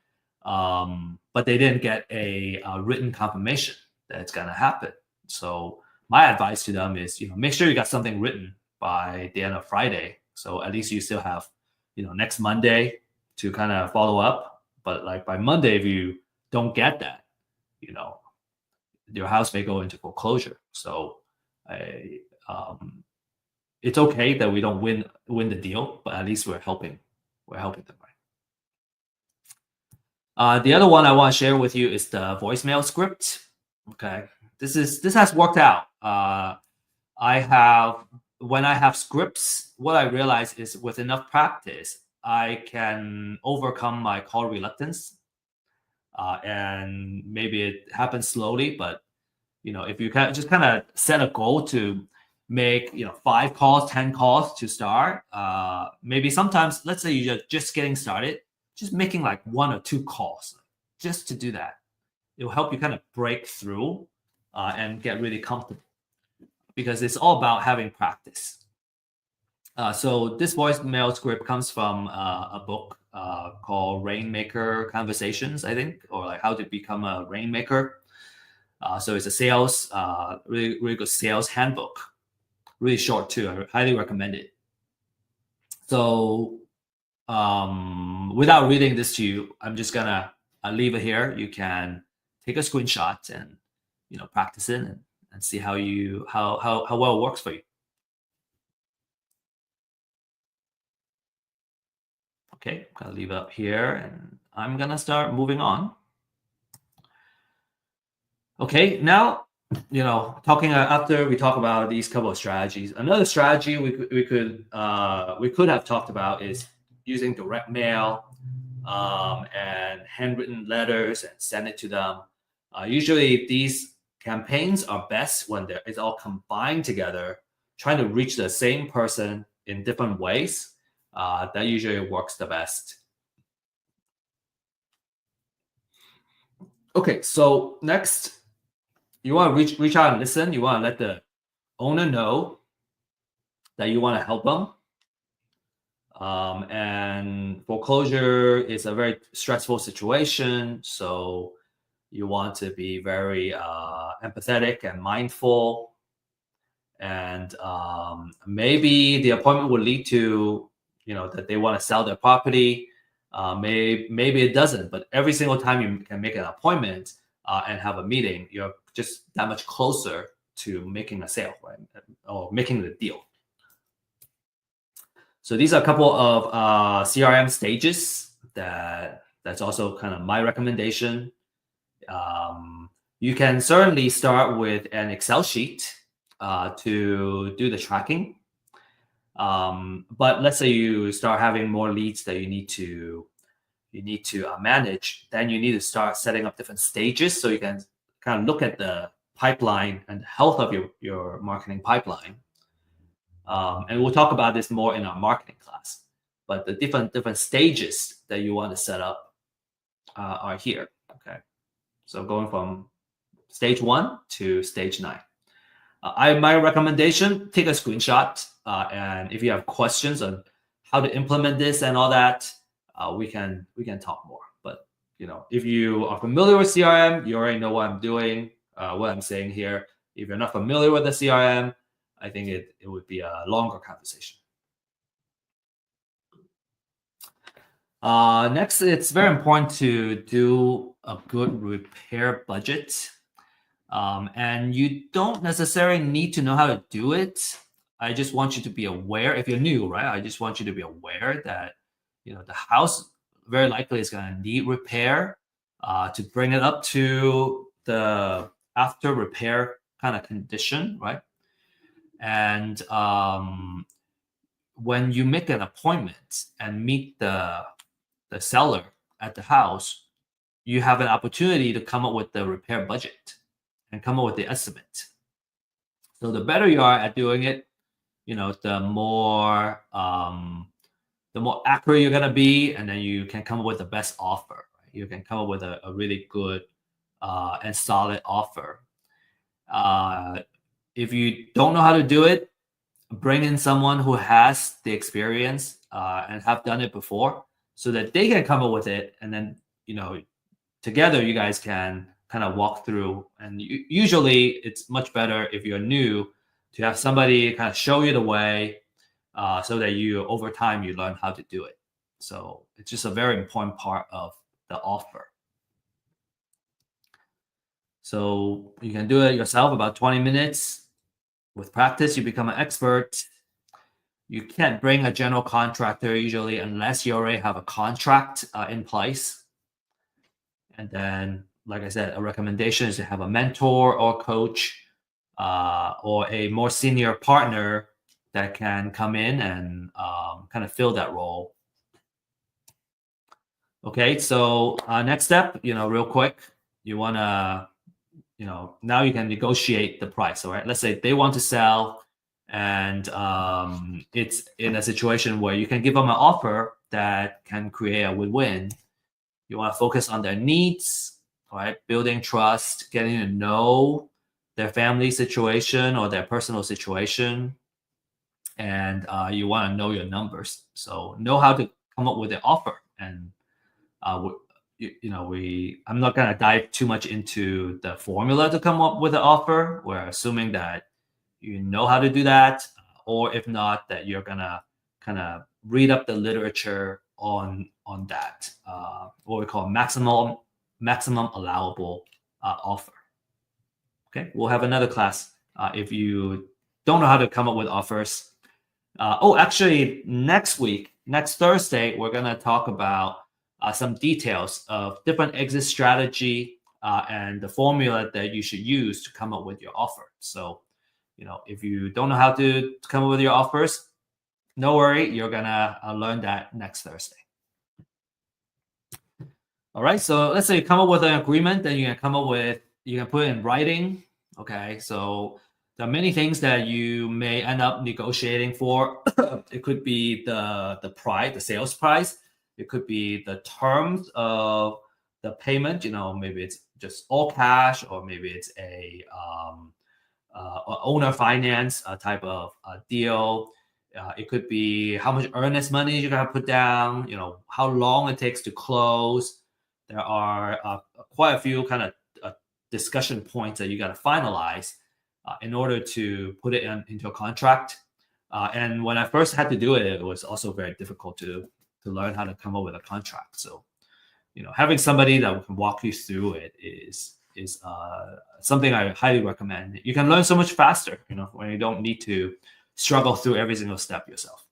Speaker 5: but they didn't get a written confirmation that it's gonna happen. So my advice to them is, make sure you got something written by the end of Friday. So at least you still have, next Monday to kind of follow up. But like by Monday, if you don't get that, your house may go into foreclosure. So it's okay that we don't win the deal, but at least we're helping them, right? The other one I want to share with you is the voicemail script. Okay, this has worked out. When I have scripts, what I realize is with enough practice, I can overcome my call reluctance. And maybe it happens slowly, but if you can just kind of set a goal to make 5 calls, 10 calls to start, maybe sometimes, let's say you're just getting started, just making like 1 or 2 calls just to do that. It will help you kind of break through and get really comfortable, because it's all about having practice. So this voicemail script comes from a book called Rainmaker Conversations, I think, or like How to Become a Rainmaker. So it's a sales, really, really good sales handbook. Really short too. I highly recommend it. So without reading this to you, I'm just gonna leave it here. You can take a screenshot and practice it and see how well it works for you. Okay, I'm gonna leave it up here, and I'm gonna start moving on. Okay, now talking after we talk about these couple of strategies, another strategy we could have talked about is using direct mail and handwritten letters and send it to them. Usually these campaigns are best when it's all combined together, trying to reach the same person in different ways. That usually works the best. Okay, so next, you want to reach out and listen. You want to let the owner know that you want to help them. And foreclosure is a very stressful situation, so you want to be very empathetic and mindful. And maybe the appointment will lead to that they want to sell their property. Maybe it doesn't, but every single time you can make an appointment and have a meeting, you're just that much closer to making a sale, right? Or making the deal. So these are a couple of CRM stages that's also kind of my recommendation. You can certainly start with an Excel sheet to do the tracking. But let's say you start having more leads that you need to manage, then you need to start setting up different stages so you can kind of look at the pipeline and the health of your marketing pipeline. And we'll talk about this more in our marketing class. But the different stages that you want to set up are here. Okay, so going from stage 1 to stage 9. My recommendation: take a screenshot, and if you have questions on how to implement this and all that, we can talk more. But if you are familiar with CRM, you already know what I'm doing, what I'm saying here. If you're not familiar with the CRM, I think it would be a longer conversation. Next, it's very important to do a good repair budget. And you don't necessarily need to know how to do it. I just want you to be aware. If you're new, right? I just want you to be aware that the house very likely is going to need repair to bring it up to the after repair kind of condition, right? And when you make an appointment and meet the seller at the house, you have an opportunity to come up with the repair budget and come up with the estimate. So the better you are at doing it, the more accurate you're gonna be, and then you can come up with the best offer. Right? You can come up with a really good and solid offer. If you don't know how to do it, bring in someone who has the experience and have done it before, so that they can come up with it, and then together you guys can kind of walk through. And usually it's much better if you're new to have somebody kind of show you the way, so that over time you learn how to do it. So it's just a very important part of the offer. So you can do it yourself, about 20 minutes. With practice, you become an expert. You can't bring a general contractor usually unless you already have a contract in place. And then, like I said, a recommendation is to have a mentor or coach or a more senior partner that can come in and kind of fill that role. Okay, so next step, real quick, you want to, now you can negotiate the price. All right, let's say they want to sell, and it's in a situation where you can give them an offer that can create a win-win. You want to focus on their needs, all right, building trust, getting to know their family situation or their personal situation, and you want to know your numbers. So know how to come up with an offer. And I'm not going to dive too much into the formula to come up with an offer. We're assuming that you know how to do that, or if not, that you're gonna kind of read up the literature on that, what we call maximum allowable offer. Okay, we'll have another class if you don't know how to come up with offers. Actually, next Thursday, we're gonna talk about some details of different exit strategy and the formula that you should use to come up with your offer. So, if you don't know how to come up with your offers, no worry, you're gonna learn that next Thursday. All right, so let's say you come up with an agreement, then you can put it in writing. Okay, so there are many things that you may end up negotiating for. It could be the price, the sales price. It could be the terms of the payment. Maybe it's just all cash, or maybe it's a owner finance type of deal. It could be how much earnest money you're gonna put down. How long it takes to close. There are quite a few kind of discussion points that you got to finalize in order to put it into a contract. And when I first had to do it, it was also very difficult to learn how to come up with a contract. So, having somebody that can walk you through it is something I highly recommend. You can learn so much faster, when you don't need to struggle through every single step yourself.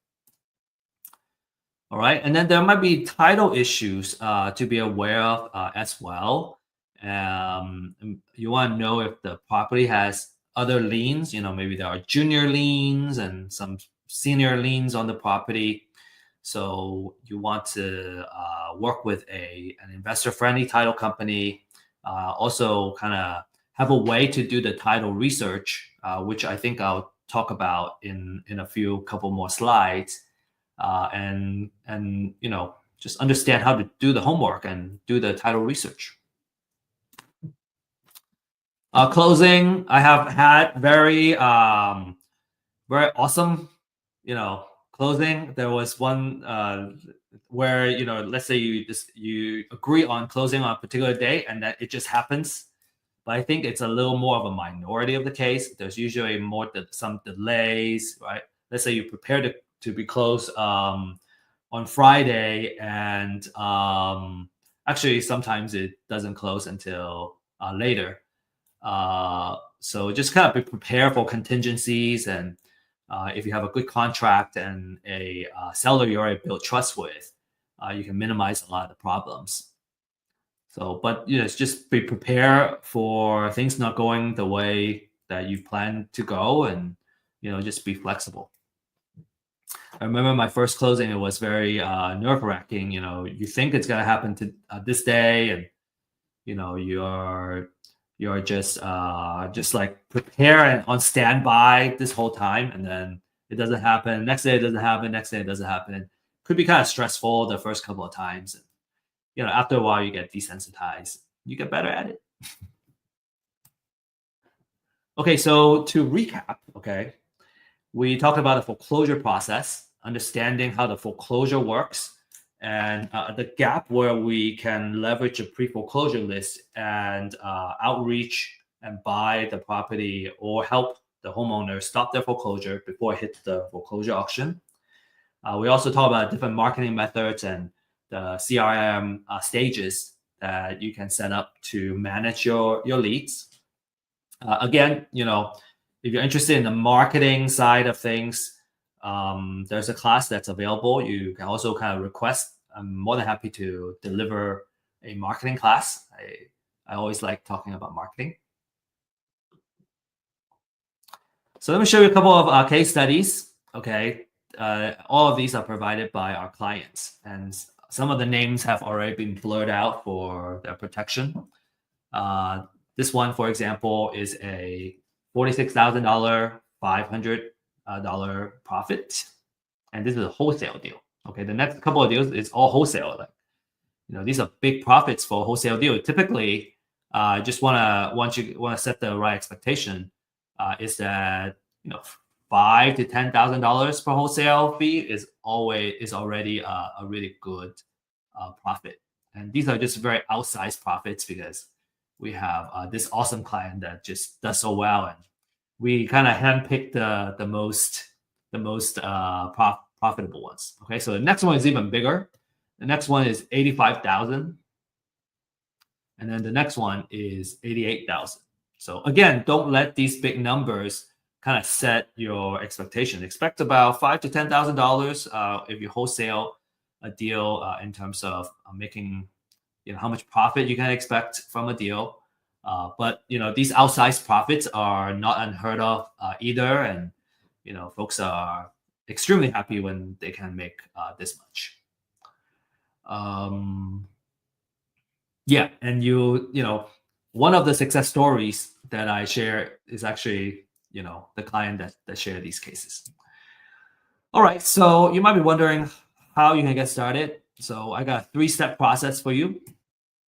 Speaker 5: All right, and then there might be title issues to be aware of as well. You want to know if the property has other liens. Maybe there are junior liens and some senior liens on the property. So you want to work with an investor-friendly title company. Also, kind of have a way to do the title research, which I think I'll talk about in a couple more slides. And just understand how to do the homework and do the title research. Closing, I have had very awesome, closing. There was one where let's say you agree on closing on a particular day, and that it just happens. But I think it's a little more of a minority of the case. There's usually some delays, right? Let's say you prepare to be closed on Friday, and actually sometimes it doesn't close until later. So just kind of be prepared for contingencies, and if you have a good contract and a seller you already built trust with, you can minimize a lot of the problems. So, but it's just be prepared for things not going the way that you plan to go, and just be flexible. I remember my first closing; it was very nerve-wracking. You think it's gonna happen to this day, and you're you're just like prepare and on standby this whole time, and then it doesn't happen. Next day it doesn't happen. Next day it doesn't happen. Could be kind of stressful the first couple of times. And, after a while you get desensitized. You get better at it. Okay, so to recap, okay, we talked about the foreclosure process, understanding how the foreclosure works, and the gap where we can leverage a pre-foreclosure list and outreach and buy the property or help the homeowner stop their foreclosure before it hits the foreclosure auction. We also talk about different marketing methods and the CRM stages that you can set up to manage your leads. Again, if you're interested in the marketing side of things, there's a class that's available. You can also kind of request. I'm more than happy to deliver a marketing class. I always like talking about marketing. So let me show you a couple of case studies. Okay, all of these are provided by our clients, and some of the names have already been blurred out for their protection. This one, for example, is a $46,000, $500 profit, and this is a wholesale deal. Okay, the next couple of deals is all wholesale. These are big profits for a wholesale deal. Typically, just want to set the right expectation. Is that $5,000 to $10,000 per wholesale fee is already a really good profit, and these are just very outsized profits because we have this awesome client that just does so well, and we kind of handpick the most profitable ones. Okay, so the next one is even bigger. The next one is $85,000, and then the next one is $88,000. So again, don't let these big numbers kind of set your expectation. Expect about $5,000 to $10,000 if you wholesale a deal in terms of making how much profit you can expect from a deal. But these outsized profits are not unheard of either, and folks are extremely happy when they can make this much. Yeah, and one of the success stories that I share is actually the client that shared these cases. All right, so you might be wondering how you can get started. So I got a 3-step process for you.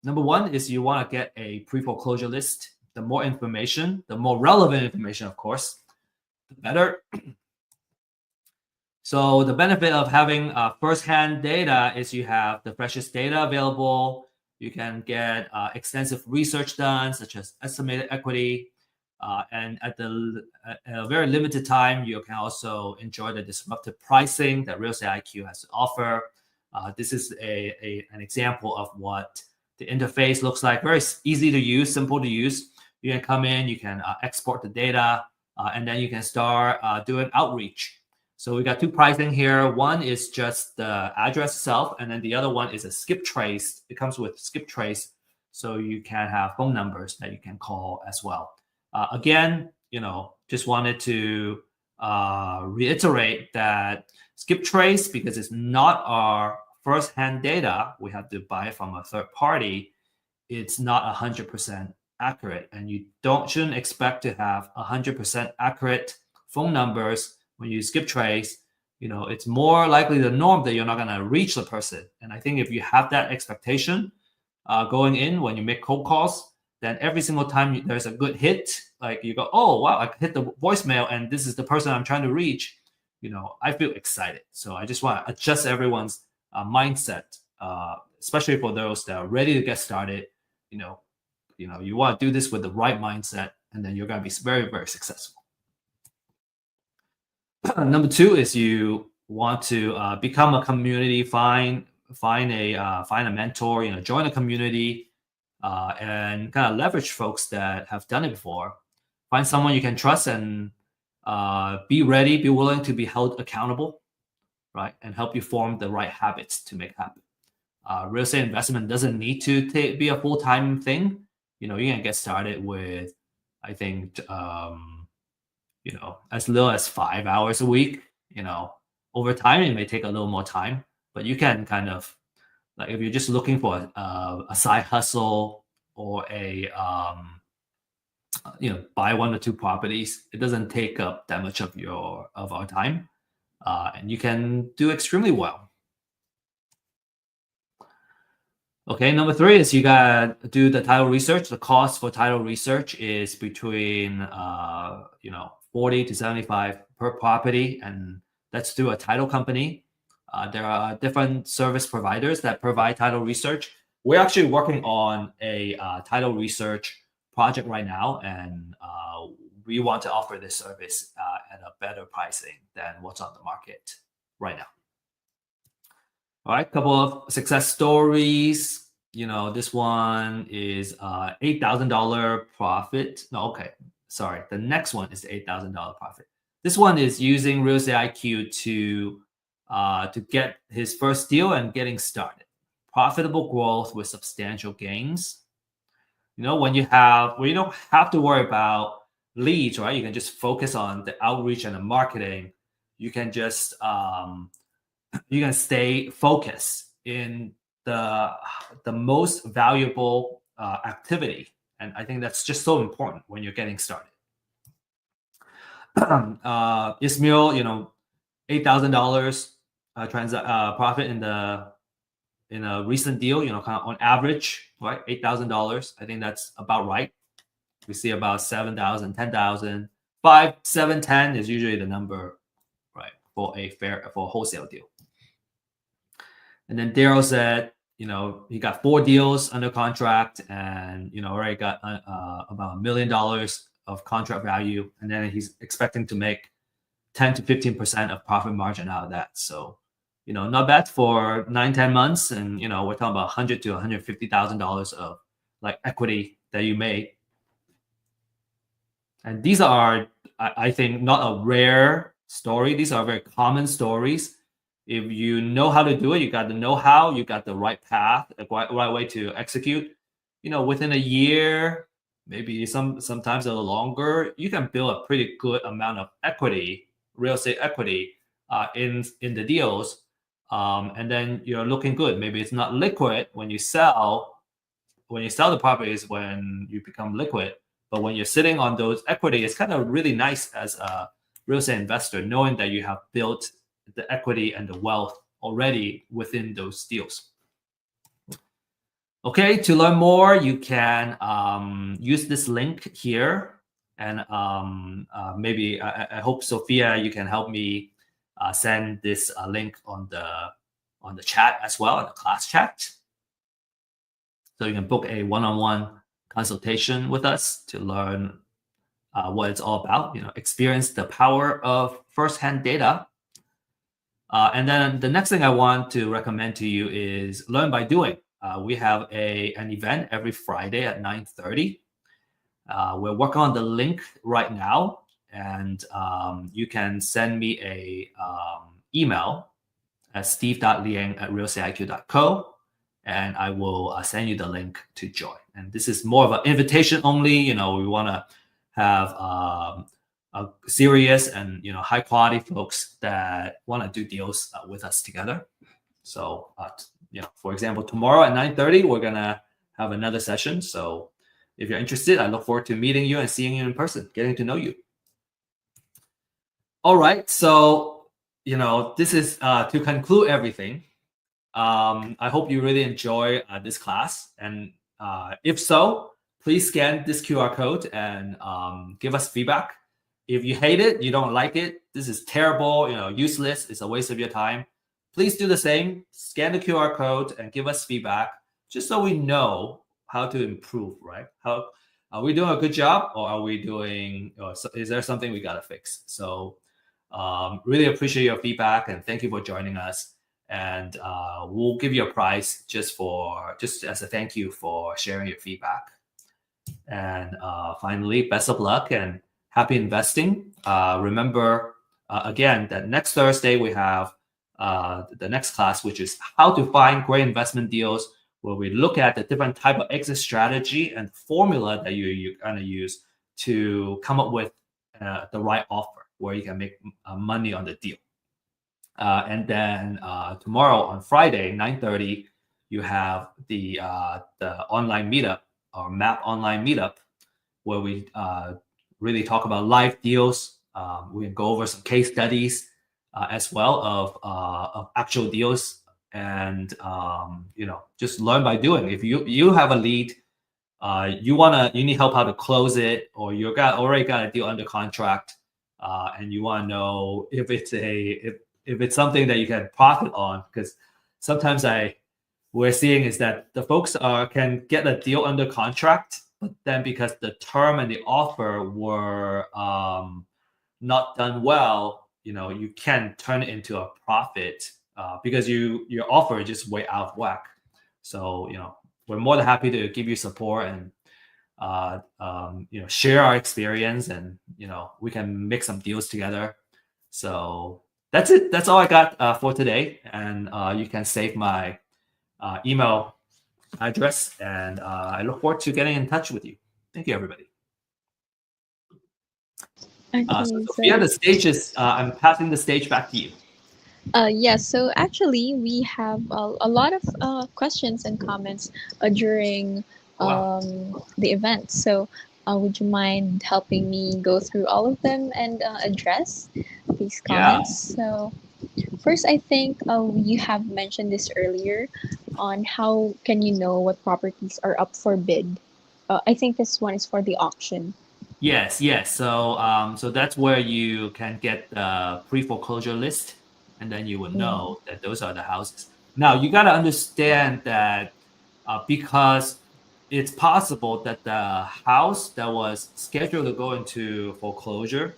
Speaker 5: Number one is you want to get a pre-foreclosure list. The more information, the more relevant information, of course, the better. So the benefit of having first-hand data is you have the freshest data available. You can get extensive research done, such as estimated equity. And at a very limited time, you can also enjoy the disruptive pricing that Real Estate IQ has to offer. This is an example of what the interface looks like. Very easy to use, simple to use. You can come in, you can export the data, and then you can start doing outreach. So we got 2 pricing here. One is just the address itself, and then the other one is a skip trace. It comes with skip trace, so you can have phone numbers that you can call as well. Again, just wanted to reiterate that skip trace, because it's not our first-hand data, we have to buy it from a third party. It's not 100% accurate, and you shouldn't expect to have 100% accurate phone numbers when you skip trace. It's more likely the norm that you're not going to reach the person. And I think if you have that expectation going in when you make cold calls, then every single time there's a good hit, like you go, oh, wow, I hit the voicemail and this is the person I'm trying to reach, I feel excited. So I just want to adjust everyone's mindset, especially for those that are ready to get started. You want to do this with the right mindset, and then you're going to be very, very successful. Number 2 is you want to become a community, find a mentor, join a community, and kind of leverage folks that have done it before. Find someone you can trust, and be willing to be held accountable, right? And help you form the right habits to make happen. Real estate investment doesn't need to be a full-time thing. You can get started with, I think, as little as 5 hours a week. Over time, it may take a little more time, but you can kind of, like, if you're just looking for a side hustle or a buy 1 or 2 properties. It doesn't take up that much of our time, and you can do extremely well. Okay, number 3 is you gotta do the title research. The cost for title research is between 40 to 75 per property, and that's through a title company. There are different service providers that provide title research. We're actually working on a title research project right now, and we want to offer this service at a better pricing than what's on the market right now. All right, couple of success stories. This one is $8,000 profit. No, okay, sorry. The next one is the $8,000 profit. This one is using Real Estate IQ to get his first deal and getting started. Profitable growth with substantial gains. When you don't have to worry about leads, right? You can just focus on the outreach and the marketing. You can just you can stay focused in the most valuable activity, and I think that's just so important when you're getting started. Ismail, $8,000 profit in a recent deal. Kind of on average, right? $8,000. I think that's about right. We see about 7,000, 10,000, 5, 7, 10 is usually the number, right, for a wholesale deal. And then Daryl said, he got 4 deals under contract, and already got about $1 million of contract value, and then he's expecting to make 10 to 15% of profit margin out of that. So, not bad for 9-10 months, and we're talking about $100,000 to $150,000 of like equity that you made. And these are, I think, not a rare story. These are very common stories. If you know how to do it, you got the know-how, you got the right path, the right way to execute. Within a year, maybe sometimes a little longer, you can build a pretty good amount of equity, real estate equity, in the deals, and then you're looking good. Maybe it's not liquid when you sell. When you sell the properties, when you become liquid, but when you're sitting on those equity, it's kind of really nice as a real estate investor, knowing that you have built the equity and the wealth already within those deals. Okay, to learn more, you can use this link here, and maybe I hope Sophia, you can help me send this link on the chat as well, in the class chat, so you can book a one-on-one consultation with us to learn what it's all about. Experience the power of firsthand data. And then the next thing I want to recommend to you is learn by doing. We have an event every Friday at 9:30. We're working on the link right now, and you can send me a email at steve.liang@realestateiq.co, and I will send you the link to join. And this is more of an invitation only. We want to have serious and high quality folks that want to do deals with us together. So for example, tomorrow at 9:30 we're gonna have another session. So if you're interested, I look forward to meeting you and seeing you in person, getting to know you. All right, so this is to conclude everything. I hope you really enjoy this class, and if so, please scan this QR code and give us feedback. If you hate it, you don't like it, this is terrible, useless, it's a waste of your time, please do the same. Scan the QR code and give us feedback, just so we know how to improve, right? How are we doing a good job, or are we doing, or is there something we got to fix? So really appreciate your feedback, and thank you for joining us. And we'll give you a prize just as a thank you for sharing your feedback. And finally, best of luck and happy investing. Remember, again, that next Thursday we have the next class, which is how to find great investment deals, where we look at the different type of exit strategy and formula that you're going to use to come up with the right offer where you can make money on the deal. And then tomorrow on Friday, 9:30, you have the online meetup, or MAP online meetup, where we really talk about live deals. We can go over some case studies as well of actual deals, and just learn by doing. If you have a lead, you need help how to close it, or already got a deal under contract, and you want to know if it's something that you can profit on, because sometimes we're seeing is that the folks can get a deal under contract, but then because the term and the offer were not done well, you can turn it into a profit because your offer is just way out of whack. So we're more than happy to give you support and share our experience, and we can make some deals together. So that's it. That's all I got for today, and you can save my email address, and I look forward to getting in touch with you. Thank you, everybody.
Speaker 4: Okay,
Speaker 5: so Sophia, the stage is I'm passing the stage back to you.
Speaker 4: Yes, so actually we have a lot of questions and comments during
Speaker 5: Wow.
Speaker 4: the event. So would you mind helping me go through all of them and address these
Speaker 5: Yeah.
Speaker 4: comments? So first, I think you have mentioned this earlier on how can you know what properties are up for bid. I think this one is for the auction.
Speaker 5: Yes. So that's where you can get the pre-foreclosure list, and then you will know that those are the houses. Now you got to understand that because it's possible that the house that was scheduled to go into foreclosure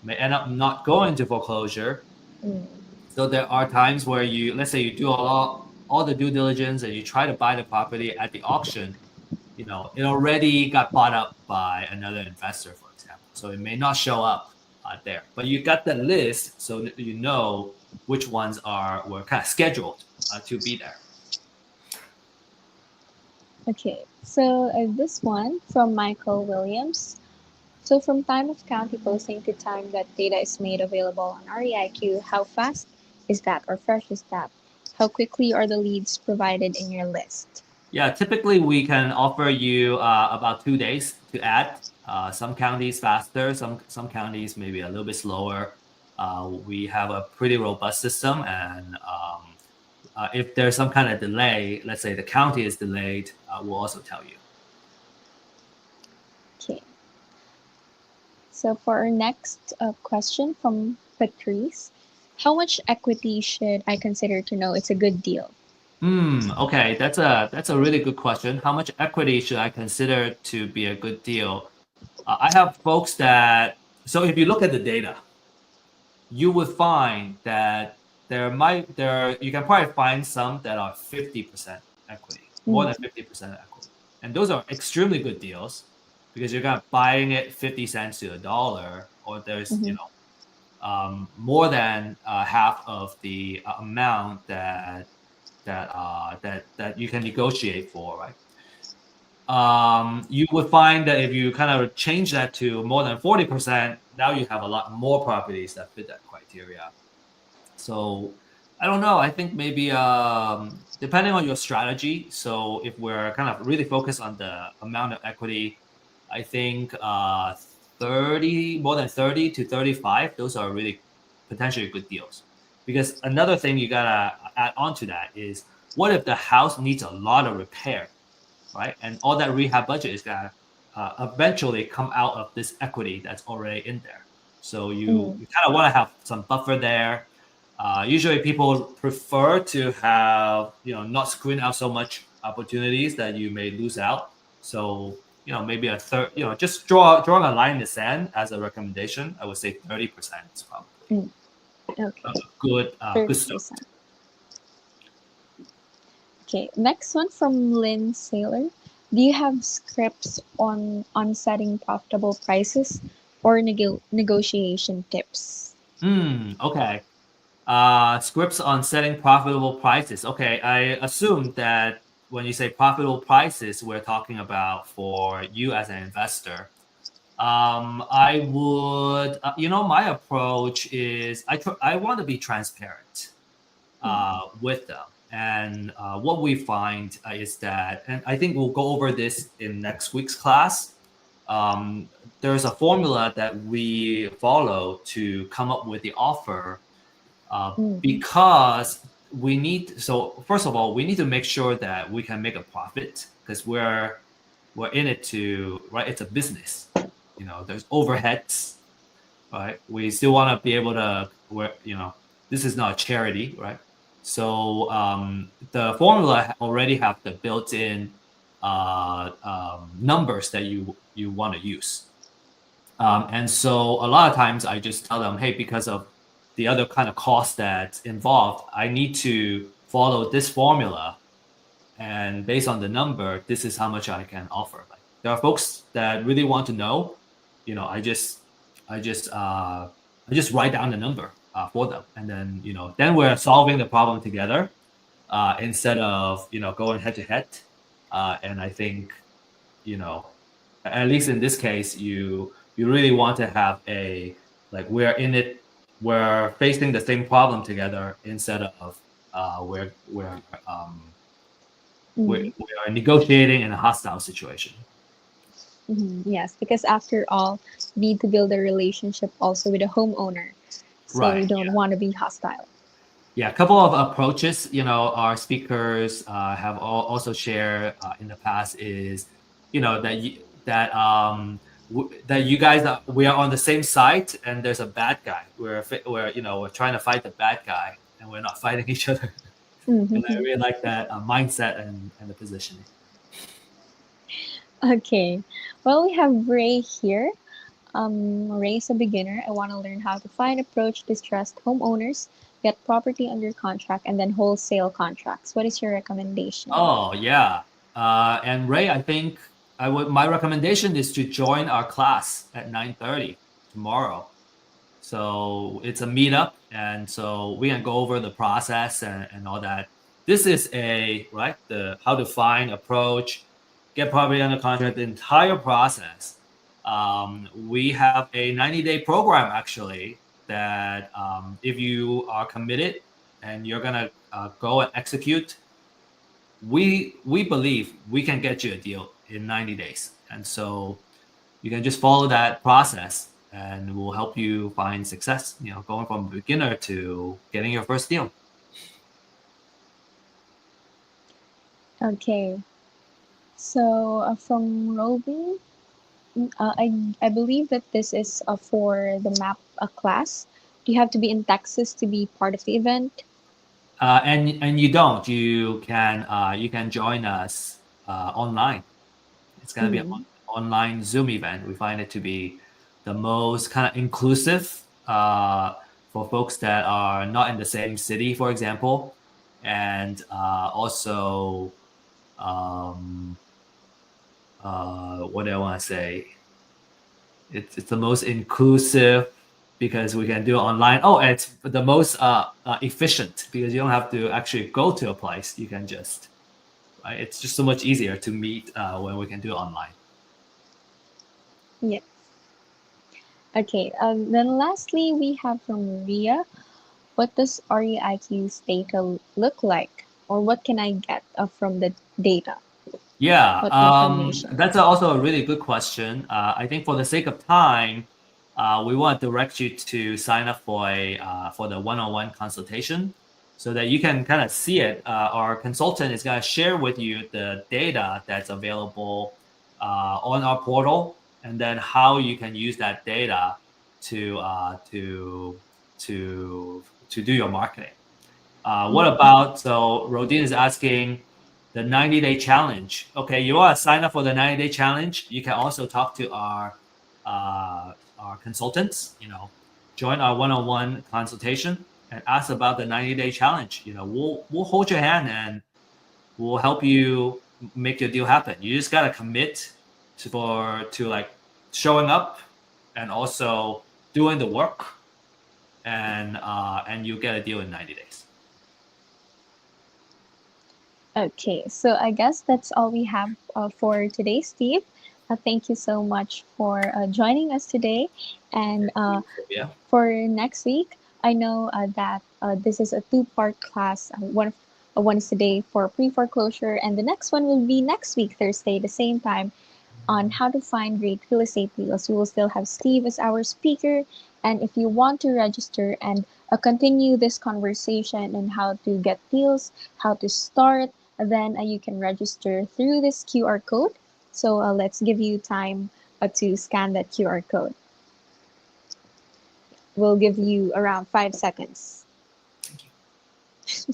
Speaker 5: may end up not going to foreclosure. So there are times where let's say you do all the due diligence and you try to buy the property at the auction, it already got bought up by another investor, for example. So it may not show up there, but you got the list, so you know which ones were kind of scheduled to be there.
Speaker 4: Okay, so this one from Michael Williams. So from time of county posting to time that data is made available on REIQ, how fast is that or fresh is that? How quickly are the leads provided in your list?
Speaker 5: Yeah, typically we can offer you about 2 days to add. Some counties faster, some counties maybe a little bit slower. We have a pretty robust system, and if there's some kind of delay, let's say the county is delayed, we'll also tell you.
Speaker 4: Okay. So for our next question from Patrice, how much equity should I consider to know it's a good deal?
Speaker 5: Okay, that's a really good question. How much equity should I consider to be a good deal? I have folks so if you look at the data, you would find that you can probably find some that are 50% equity, more than 50% equity. And those are extremely good deals because you're kind of buying it 50 cents to a dollar, or there's, more than half of the amount that you can negotiate for, right? You would find that if you kind of change that to more than 40%, now you have a lot more properties that fit that criteria. So I don't know. I think maybe depending on your strategy. So if we're kind of really focused on the amount of equity, I think more than 30 to 35, those are really potentially good deals. Because another thing you gotta add on to that is, what if the house needs a lot of repair, right? And all that rehab budget is gonna eventually come out of this equity that's already in there. So you kind of want to have some buffer there. Usually people prefer to have, not screen out so much opportunities that you may lose out. So, maybe a third, just drawing a line in the sand as a recommendation, I would say 30% is probably good stuff.
Speaker 4: Okay, next one from Lynn Saylor. Do you have scripts on setting profitable prices or negotiation tips?
Speaker 5: Okay. Scripts on setting profitable prices. Okay, I assume that when you say profitable prices, we're talking about for you as an investor. I would, my approach is I want to be transparent with them. And what we find is that, and I think we'll go over this in next week's class, there's a formula that we follow to come up with the offer because we need. So first of all, we need to make sure that we can make a profit because we're in it to, right? It's a business. There's overheads, right? We still want to be able to, this is not a charity, right? So the formula already have the built-in numbers that you want to use. And so a lot of times I just tell them, hey, because of the other kind of cost that's involved, I need to follow this formula. And based on the number, this is how much I can offer. Like, there are folks that really want to know, I just write down the number for them. And then, then we're solving the problem together instead of, going head to head. And I think, at least in this case, you really want to have we're in it, we're facing the same problem together instead of we're negotiating in a hostile situation.
Speaker 4: Yes, because after all, you need to build a relationship also with the homeowner. So
Speaker 5: Right,
Speaker 4: you don't want to be hostile.
Speaker 5: Yeah, a couple of approaches, our speakers have also shared in the past is, that you guys we are on the same side and there's a bad guy. We're trying to fight the bad guy and we're not fighting each other. And I really like that mindset and the positioning.
Speaker 4: Okay. Well, we have Ray here. Ray is a beginner. I want to learn how to find, approach distressed homeowners, get property under contract, and then wholesale contracts. What is your recommendation?
Speaker 5: Oh yeah, and Ray, I think my recommendation is to join our class at 9:30 tomorrow. So it's a meetup, and so we can go over the process and all that. This is the how to find, approach, get property under contract, the entire process. We have a 90-day program actually that if you are committed and you're gonna go and execute, we believe we can get you a deal in 90 days. And so you can just follow that process and we'll help you find success, going from beginner to getting your first deal.
Speaker 4: Okay. So from Robin, I believe that this is for the map class. Do you have to be in Texas to be part of the event?
Speaker 5: And you don't. You can join us online. It's gonna be an online Zoom event. We find it to be the most kind of inclusive for folks that are not in the same city, for example, and also what do I want to say? It's the most inclusive because we can do it online. Oh, and it's the most efficient because you don't have to actually go to a place. You can just, right? It's just so much easier to meet when we can do it online.
Speaker 4: Yes. Okay. Then lastly, we have from Maria. What does REIQ's data look like, or what can I get from the data?
Speaker 5: Yeah,
Speaker 4: What information?
Speaker 5: that's also a really good question. I think for the sake of time, we want to direct you to sign up for for the one-on-one consultation so that you can kind of see it. Our consultant is going to share with you the data that's available on our portal, and then how you can use that data to do your marketing. What about, so Rodin is asking, the 90-day challenge. Okay, you want to sign up for the 90-day challenge. You can also talk to our consultants. Join our one-on-one consultation and ask about the 90-day challenge. We'll hold your hand and we'll help you make your deal happen. You just gotta commit to like showing up and also doing the work, and you get a deal in 90 days.
Speaker 4: Okay, so I guess that's all we have for today, Steve. Thank you so much for joining us today. And for next week, I know that this is a two-part class. One is today for pre-foreclosure, and the next one will be next week, Thursday, the same time, on how to find great real estate deals. We will still have Steve as our speaker. And if you want to register and continue this conversation on how to get deals, how to start, then you can register through this QR code. So let's give you time to scan that QR code. We'll give you around 5 seconds.
Speaker 5: Thank you.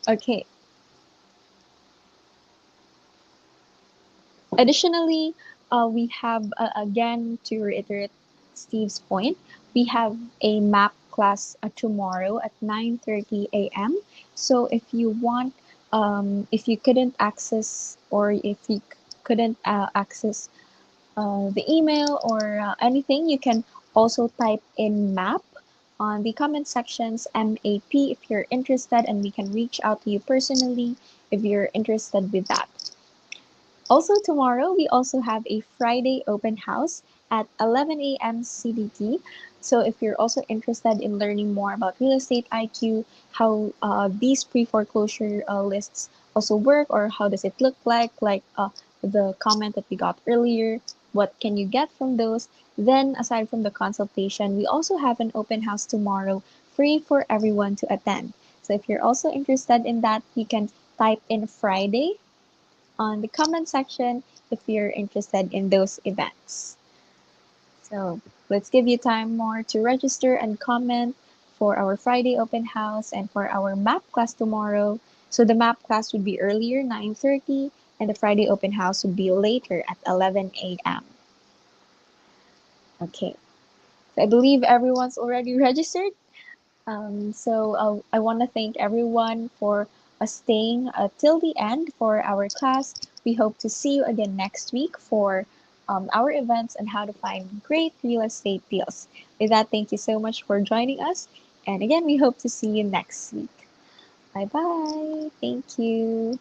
Speaker 4: Okay. Additionally, we have, again, to reiterate Steve's point, we have a map class tomorrow at 9:30 a.m. So if you want, if you couldn't access or if you couldn't access the email or anything, you can also type in map on the comment sections, MAP, if you're interested, and we can reach out to you personally if you're interested with that. Also tomorrow, we also have a Friday open house at 11 a.m. CDT. So if you're also interested in learning more about real estate IQ, how these pre-foreclosure lists also work, or how does it look like the comment that we got earlier, what can you get from those? Then aside from the consultation, we also have an open house tomorrow, free for everyone to attend. So if you're also interested in that, you can type in Friday on the comment section if you're interested in those events. So let's give you time more to register and comment for our Friday open house and for our map class tomorrow. So the map class would be earlier, 9:30, and the Friday open house would be later at 11 a.m. Okay, so I believe everyone's already registered. So I want to thank everyone for staying till the end for our class. We hope to see you again next week for our events and how to find great real estate deals. With that, thank you so much for joining us. And again, we hope to see you next week. Bye bye. Thank you.